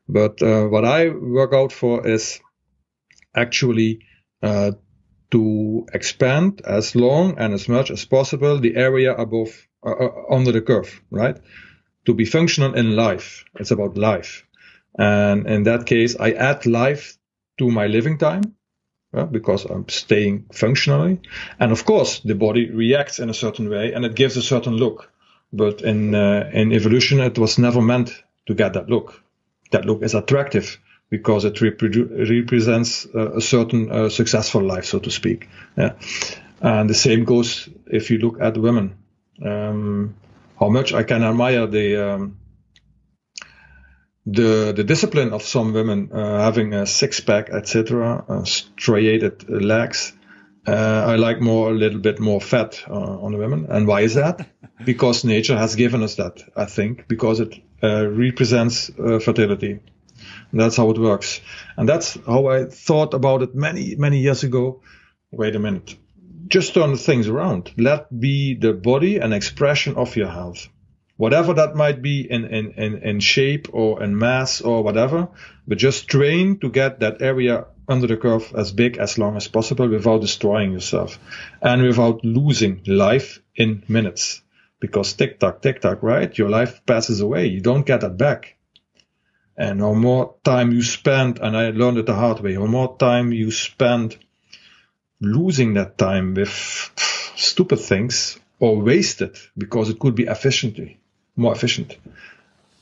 D: But what I work out for is actually to expand as long and as much as possible the area above, under the curve, right? To be functional in life. It's about life. And in that case, I add life to my living time because I'm staying functionally. And of course, the body reacts in a certain way and it gives a certain look. But in evolution, it was never meant to get that look. That look is attractive because it represents a certain successful life, so to speak. Yeah. And the same goes if you look at women. How much I can admire the discipline of some women having a six-pack, etc., striated legs. I like a little bit more fat on the women. And why is that? Because nature has given us that, I think, because it represents fertility. And that's how it works. And that's how I thought about it many years ago. Wait a minute. Just turn the things around. Let be the body an expression of your health. Whatever that might be in shape or in mass or whatever, but just train to get that area under the curve as big as long as possible without destroying yourself and without losing life in minutes. Because tick tock, right? Your life passes away. You don't get that back. And how more time you spend, and I learned it the hard way, how more time you spend losing that time with stupid things or waste it because it could be more efficient.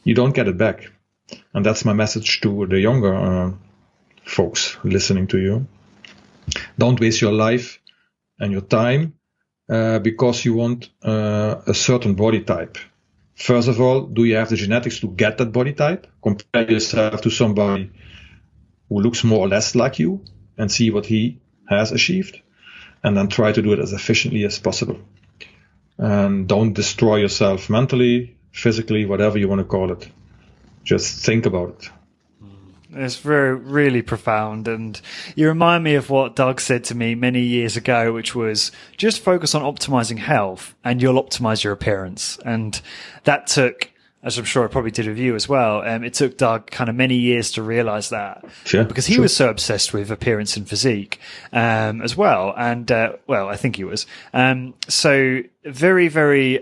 D: You don't get it back. And that's my message to the younger folks listening to you. Don't waste your life and your time because you want a certain body type. First of all, do you have the genetics to get that body type? Compare yourself to somebody who looks more or less like you and see what he has achieved. And then try to do it as efficiently as possible. And don't destroy yourself mentally, physically, whatever you want to call it. Just think about it.
C: It's really profound. And you remind me of what Doug said to me many years ago, which was just focus on optimizing health and you'll optimize your appearance. And that took as I'm sure I probably did with you as well, it took Doug kind of many years to realize that, because he was so obsessed with appearance and physique as well. And well, I think he was. So very, very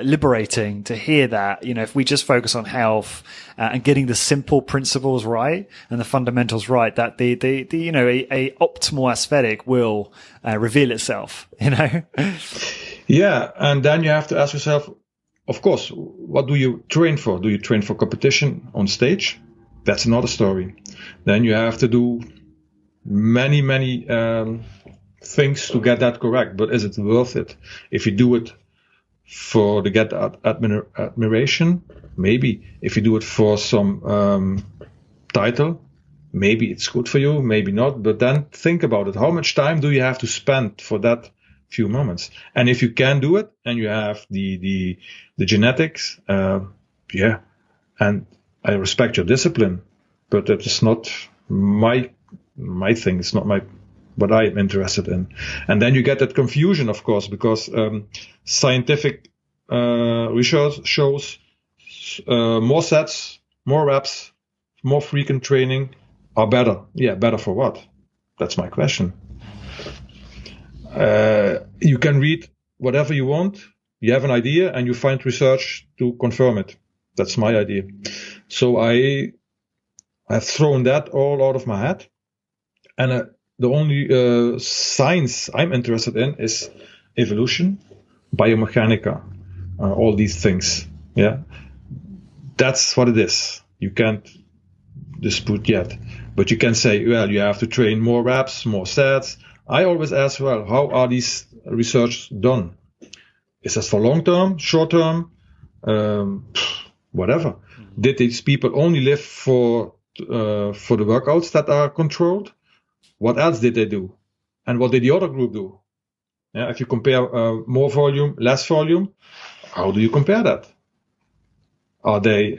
C: liberating to hear that. You know, if we just focus on health and getting the simple principles right and the fundamentals right, that the you know, a optimal aesthetic will reveal itself. You know.
D: Yeah, and then you have to ask yourself, of course, what do you train for? Do you train for competition on stage? That's another story. Then you have to do many things to get that correct. But is it worth it? If you do it for to get admiration, maybe. If you do it for some title, maybe it's good for you, maybe not. But then think about it. How much time do you have to spend for that few moments? And if you can do it and you have the genetics, yeah, and I respect your discipline, but that is not my thing. It's not what I'm interested in. And then you get that confusion, of course, because scientific research shows more sets, more reps, more frequent training are better. Yeah, better for what? That's my question. You can read whatever you want. You have an idea and you find research to confirm it. That's my idea. So I have thrown that all out of my head. And the only science I'm interested in is evolution, biomechanica, all these things. Yeah, that's what it is. You can't dispute yet. But you can say, well, you have to train more reps, more sets. I always ask, well, how are these research done? Is this for long term, short term, whatever? Did these people only live for the workouts that are controlled? What else did they do? And what did the other group do? Yeah, if you compare more volume, less volume, how do you compare that? Are they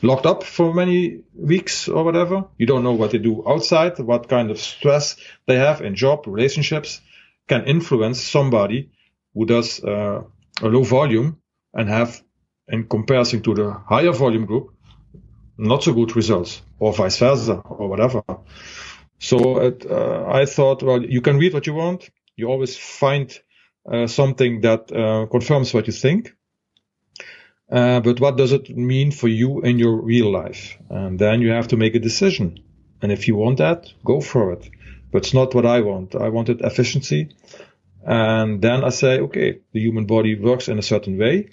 D: locked up for many weeks or whatever? You don't know what they do outside, what kind of stress they have in job, relationships, can influence somebody who does a low volume and have, in comparison to the higher volume group, not so good results, or vice versa, or whatever. So I thought, well, you can read what you want. You always find something that confirms what you think. But what does it mean for you in your real life? And then you have to make a decision. And if you want that, go for it. But it's not what I want. I wanted efficiency. And then I say, okay, the human body works in a certain way.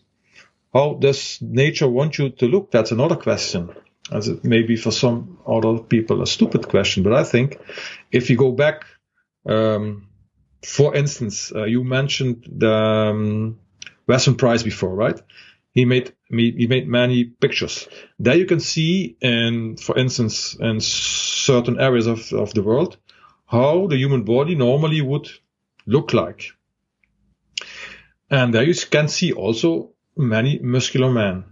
D: How does nature want you to look? That's another question. As it may be for some other people a stupid question. But I think if you go back, for instance, you mentioned the Weston Price before, right? He made many pictures. There you can see, for instance, in certain areas of the world, how the human body normally would look like. And there you can see also many muscular men.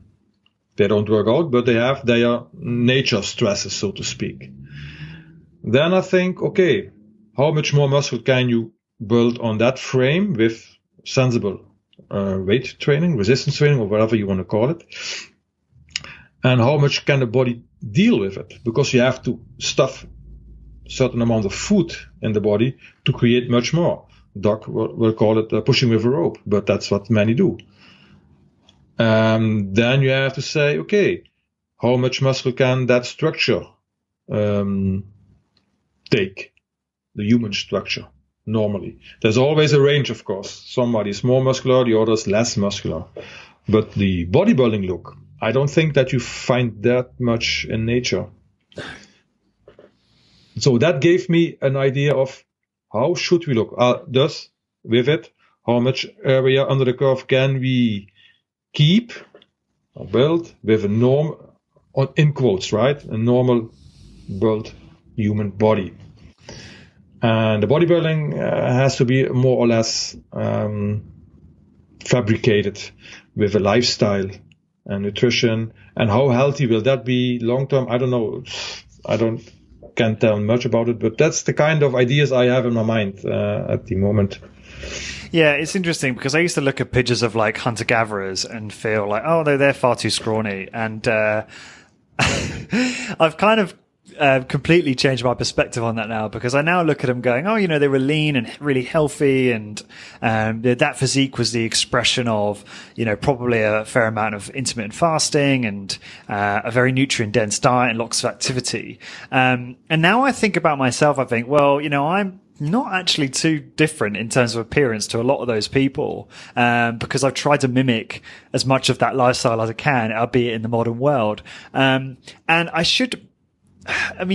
D: They don't work out, but they have their nature stresses, so to speak. Then I think, okay, how much more muscle can you build on that frame with sensible weight training, resistance training, or whatever you want to call it? And how much can the body deal with it? Because you have to stuff a certain amount of food in the body to create much more. Doc will call it pushing with a rope, but that's what many do. Then you have to say, okay, how much muscle can that structure take? The human structure, normally. There's always a range, of course. Somebody is more muscular, the other is less muscular. But the bodybuilding look, I don't think that you find that much in nature. So that gave me an idea of how should we look. Thus, with it, how much area under the curve can we keep or build with a norm, in quotes, right? A normal built human body. And the bodybuilding has to be more or less fabricated with a lifestyle and nutrition. And how healthy will that be long term? I don't know. I can't tell much about it, but that's the kind of ideas I have in my mind at the moment.
C: Yeah, it's interesting because I used to look at pictures of like hunter-gatherers and feel like, oh, they're far too scrawny. And I've kind of completely changed my perspective on that now, because I now look at them going, oh, they were lean and really healthy, and that physique was the expression of, probably a fair amount of intermittent fasting and a very nutrient dense diet and lots of activity. And now I think about myself, I think, well, I'm not actually too different in terms of appearance to a lot of those people, because I've tried to mimic as much of that lifestyle as I can, albeit in the modern world. And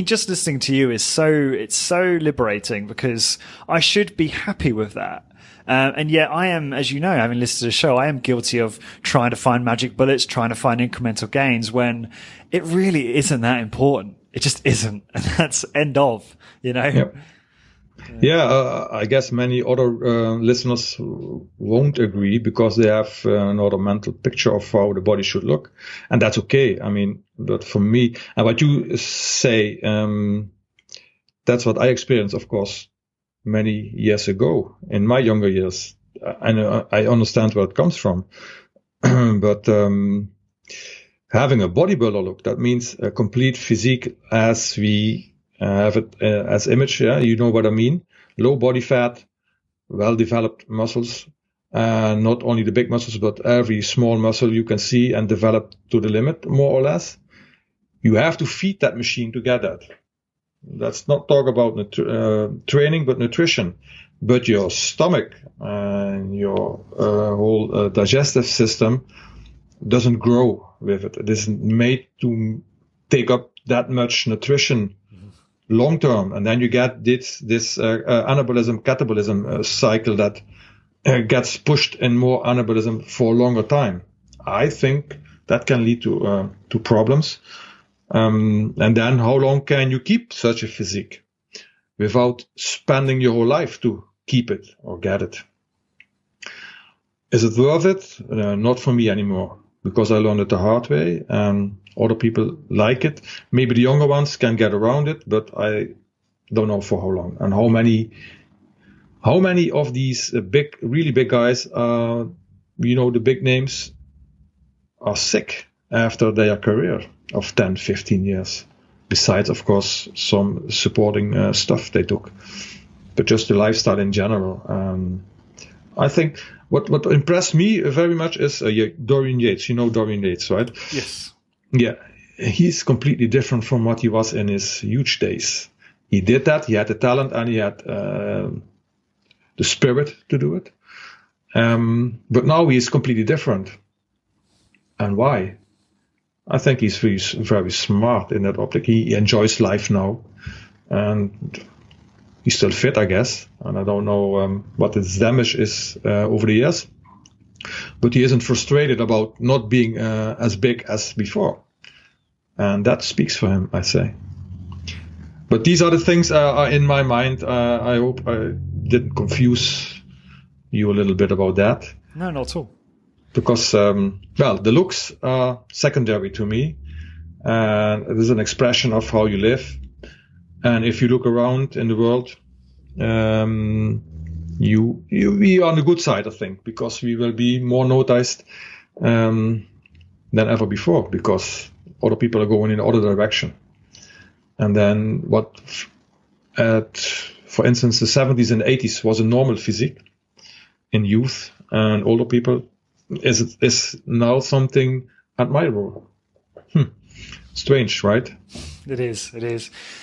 C: just listening to you it's so liberating, because I should be happy with that. And yet I am, as you know, having listened to the show, I am guilty of trying to find magic bullets, trying to find incremental gains when it really isn't that important. It just isn't. And that's end of,
D: Yep. Yeah, I guess many other listeners won't agree because they have another mental picture of how the body should look. And that's okay. But for me, and what you say, that's what I experienced, of course, many years ago in my younger years. And I understand where it comes from. But having a bodybuilder look, that means a complete physique as we have it as image. Yeah, you know what I mean. Low body fat, well-developed muscles, not only the big muscles, but every small muscle you can see and develop to the limit, more or less. You have to feed that machine to get that. Let's not talk about training, but nutrition. But your stomach and your whole digestive system doesn't grow with it. It isn't made to take up that much nutrition long term, and then you get this anabolism catabolism cycle that gets pushed in more anabolism for a longer time. I think that can lead to problems. And then how long can you keep such a physique without spending your whole life to keep it or get it? Is it worth it? Not for me anymore, because I learned it the hard way. Other people like it. Maybe the younger ones can get around it, but I don't know for how long. And how many of these really big guys, the big names, are sick after their career of 10, 15 years. Besides, of course, some supporting stuff they took. But just the lifestyle in general. I think what impressed me very much is Dorian Yates. You know Dorian Yates, right?
C: Yes.
D: Yeah, he's completely different from what he was in his huge days. He did that. He had the talent and he had the spirit to do it. But now he's completely different. And why? I think he's very, very smart in that optic. He enjoys life now. And he's still fit, I guess. And I don't know what his damage is over the years. But he isn't frustrated about not being as big as before. And that speaks for him, I say. But these are the things are in my mind. I hope I didn't confuse you a little bit about that.
C: No, not at all.
D: Because, the looks are secondary to me. And it is an expression of how you live. And if you look around in the world, we are on the good side, I think, because we will be more noticed than ever before, because other people are going in the other direction. And then what, for instance, the 70s and 80s was a normal physique in youth and older people is now something admirable. Strange, right?
C: It is.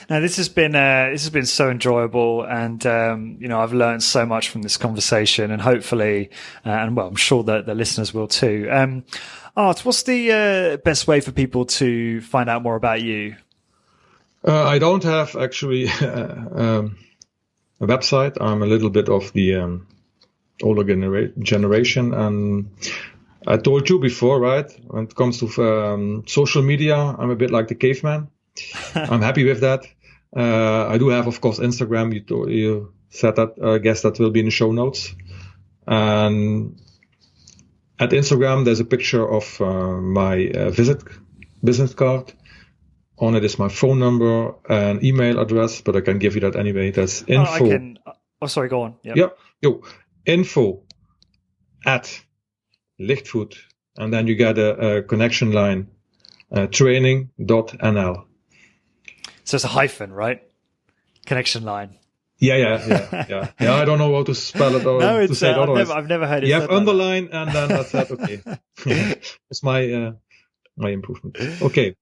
C: Now, this has been so enjoyable, and I've learned so much from this conversation, and hopefully, I'm sure that the listeners will too. Art, what's the best way for people to find out more about you?
D: I don't have actually a website. I'm a little bit of the older generation, and I told you before, right? When it comes to social media, I'm a bit like the caveman. I'm happy with that. I do have, of course, Instagram. You said that. I guess that will be in the show notes. And at Instagram, there's a picture of my business card. on it is my phone number and email address, but I can give you that anyway. That's info.
C: Sorry, go on.
D: Yep. Info at Ligtvoet, and then you get a connection line, training.nl.
C: So it's a hyphen, right? Connection line.
D: Yeah. I don't know how to spell it or to say it otherwise.
C: I've never heard it.
D: You have underline, and then that's that. Okay, it's my improvement. Okay.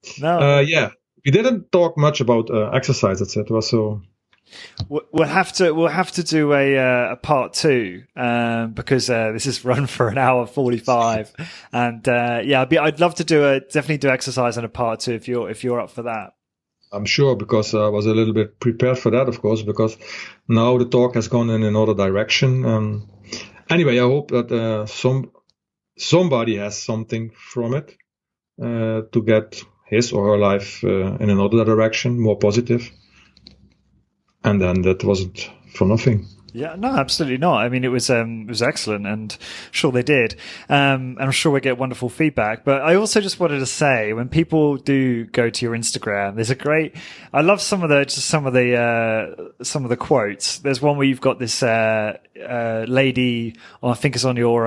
D: We didn't talk much about exercise, etc. So
C: we'll have to do a part 2 because this is run for an hour 45, and I'd love to definitely do exercise in a part 2 if you're up for that.
D: I'm sure, because I was a little bit prepared for that, of course, because now the talk has gone in another direction. Anyway, I hope that somebody has something from it to get his or her life in another direction, more positive. And then that wasn't for nothing.
C: Yeah, no, absolutely not. I mean, it was excellent, and I'm sure they did. And I'm sure we get wonderful feedback. But I also just wanted to say, when people do go to your Instagram, there's I love some of the quotes. There's one where you've got this lady, I think it's on your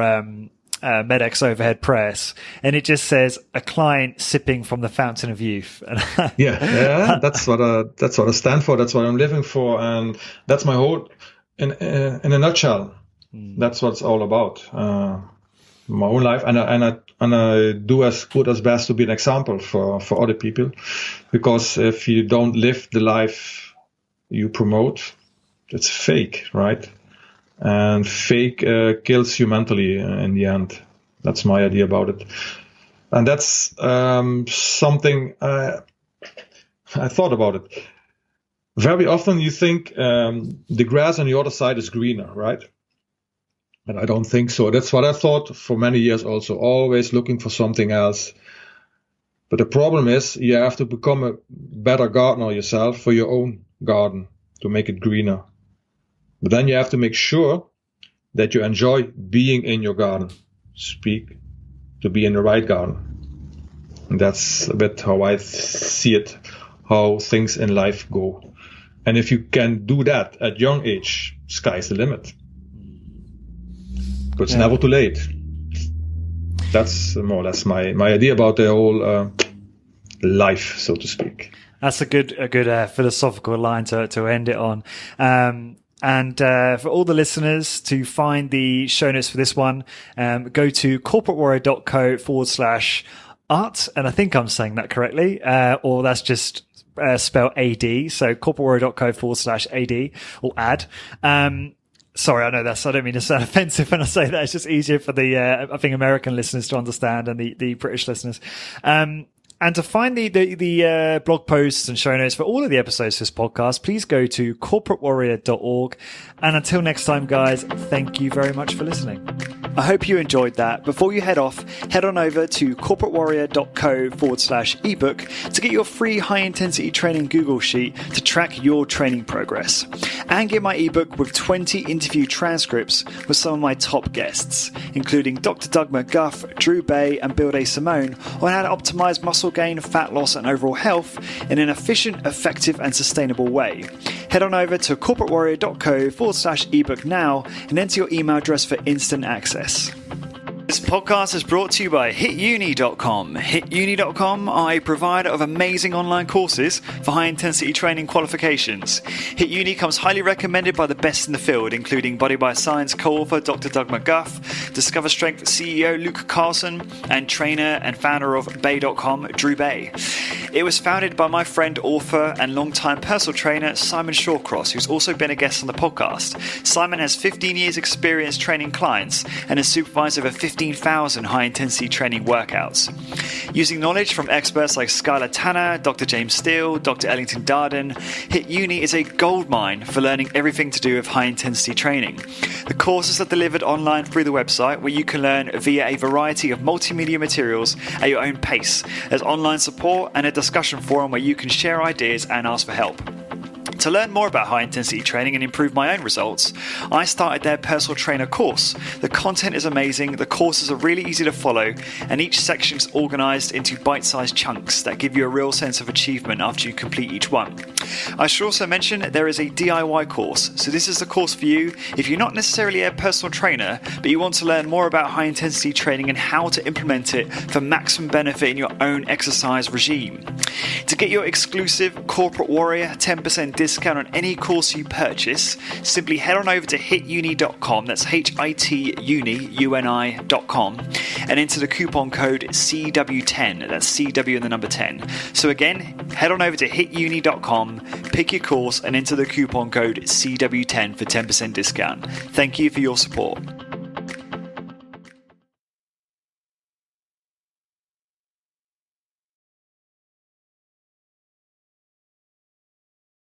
C: MedX overhead press, and it just says a client sipping from the fountain of youth.
D: yeah, that's what I stand for. That's what I'm living for, and that's my whole. In a nutshell, that's what it's all about. My own life, and I do as good as best to be an example for other people, because if you don't live the life you promote, it's fake, right? And fake kills you mentally in the end. That's my idea about it, and that's something I thought about it. Very often you think the grass on the other side is greener, right? And I don't think so. That's what I thought for many years also, always looking for something else. But the problem is you have to become a better gardener yourself for your own garden to make it greener. But then you have to make sure that you enjoy being in your garden, to be in the right garden. And that's a bit how I see it, how things in life go. And if you can do that at young age, sky's the limit. But it's never too late. That's more or less my idea about the whole life, so to speak.
C: That's a good philosophical line to end it on. And for all the listeners, to find the show notes for this one, go to corporatewarrior.co/art. And I think I'm saying that correctly, or that's just spell AD. So corporatewarrior.co/AD or ad. Sorry, I don't mean to sound offensive when I say that. It's just easier for the, I think, American listeners to understand, and the British listeners. And to find the blog posts and show notes for all of the episodes of this podcast, please go to corporatewarrior.org. And until next time, guys, thank you very much for listening. I hope you enjoyed that. Before you head off, head on over to corporatewarrior.co/ebook to get your free high-intensity training Google Sheet to track your training progress. And get my ebook with 20 interview transcripts with some of my top guests, including Dr. Doug McGuff, Drew Bay, and Bill Day Simone, on how to optimize muscle gain, fat loss, and overall health in an efficient, effective, and sustainable way. Head on over to corporatewarrior.co/ebook now and enter your email address for instant access. This podcast is brought to you by HitUni.com. HitUni.com are a provider of amazing online courses for high-intensity training qualifications. HitUni comes highly recommended by the best in the field, including Body by Science co-author Dr. Doug McGuff, Discover Strength CEO Luke Carlson, and trainer and founder of Bay.com, Drew Bay. It was founded by my friend, author, and longtime personal trainer Simon Shawcross, who's also been a guest on the podcast. Simon has 15 years experience training clients and has supervised over 15,000 high-intensity training workouts. Using knowledge from experts like Skylar Tanner, Dr. James Steele, Dr. Ellington Darden, HitUni is a goldmine for learning everything to do with high-intensity training. The courses are delivered online through the website, where you can learn via a variety of multimedia materials at your own pace. There's online support and a discussion forum where you can share ideas and ask for help. To learn more about high intensity training and improve my own results, I started their personal trainer course. The content is amazing, the courses are really easy to follow, and each section is organized into bite-sized chunks that give you a real sense of achievement after you complete each one. I should also mention there is a DIY course. So this is the course for you if you're not necessarily a personal trainer, but you want to learn more about high intensity training and how to implement it for maximum benefit in your own exercise regime. To get your exclusive Corporate Warrior 10% discount on any course you purchase, simply head on over to hituni.com, that's hituni.com, and enter the coupon code CW10, that's CW and the number 10. So again, head on over to hituni.com, pick your course and enter the coupon code CW10 for 10% discount. Thank you for your support.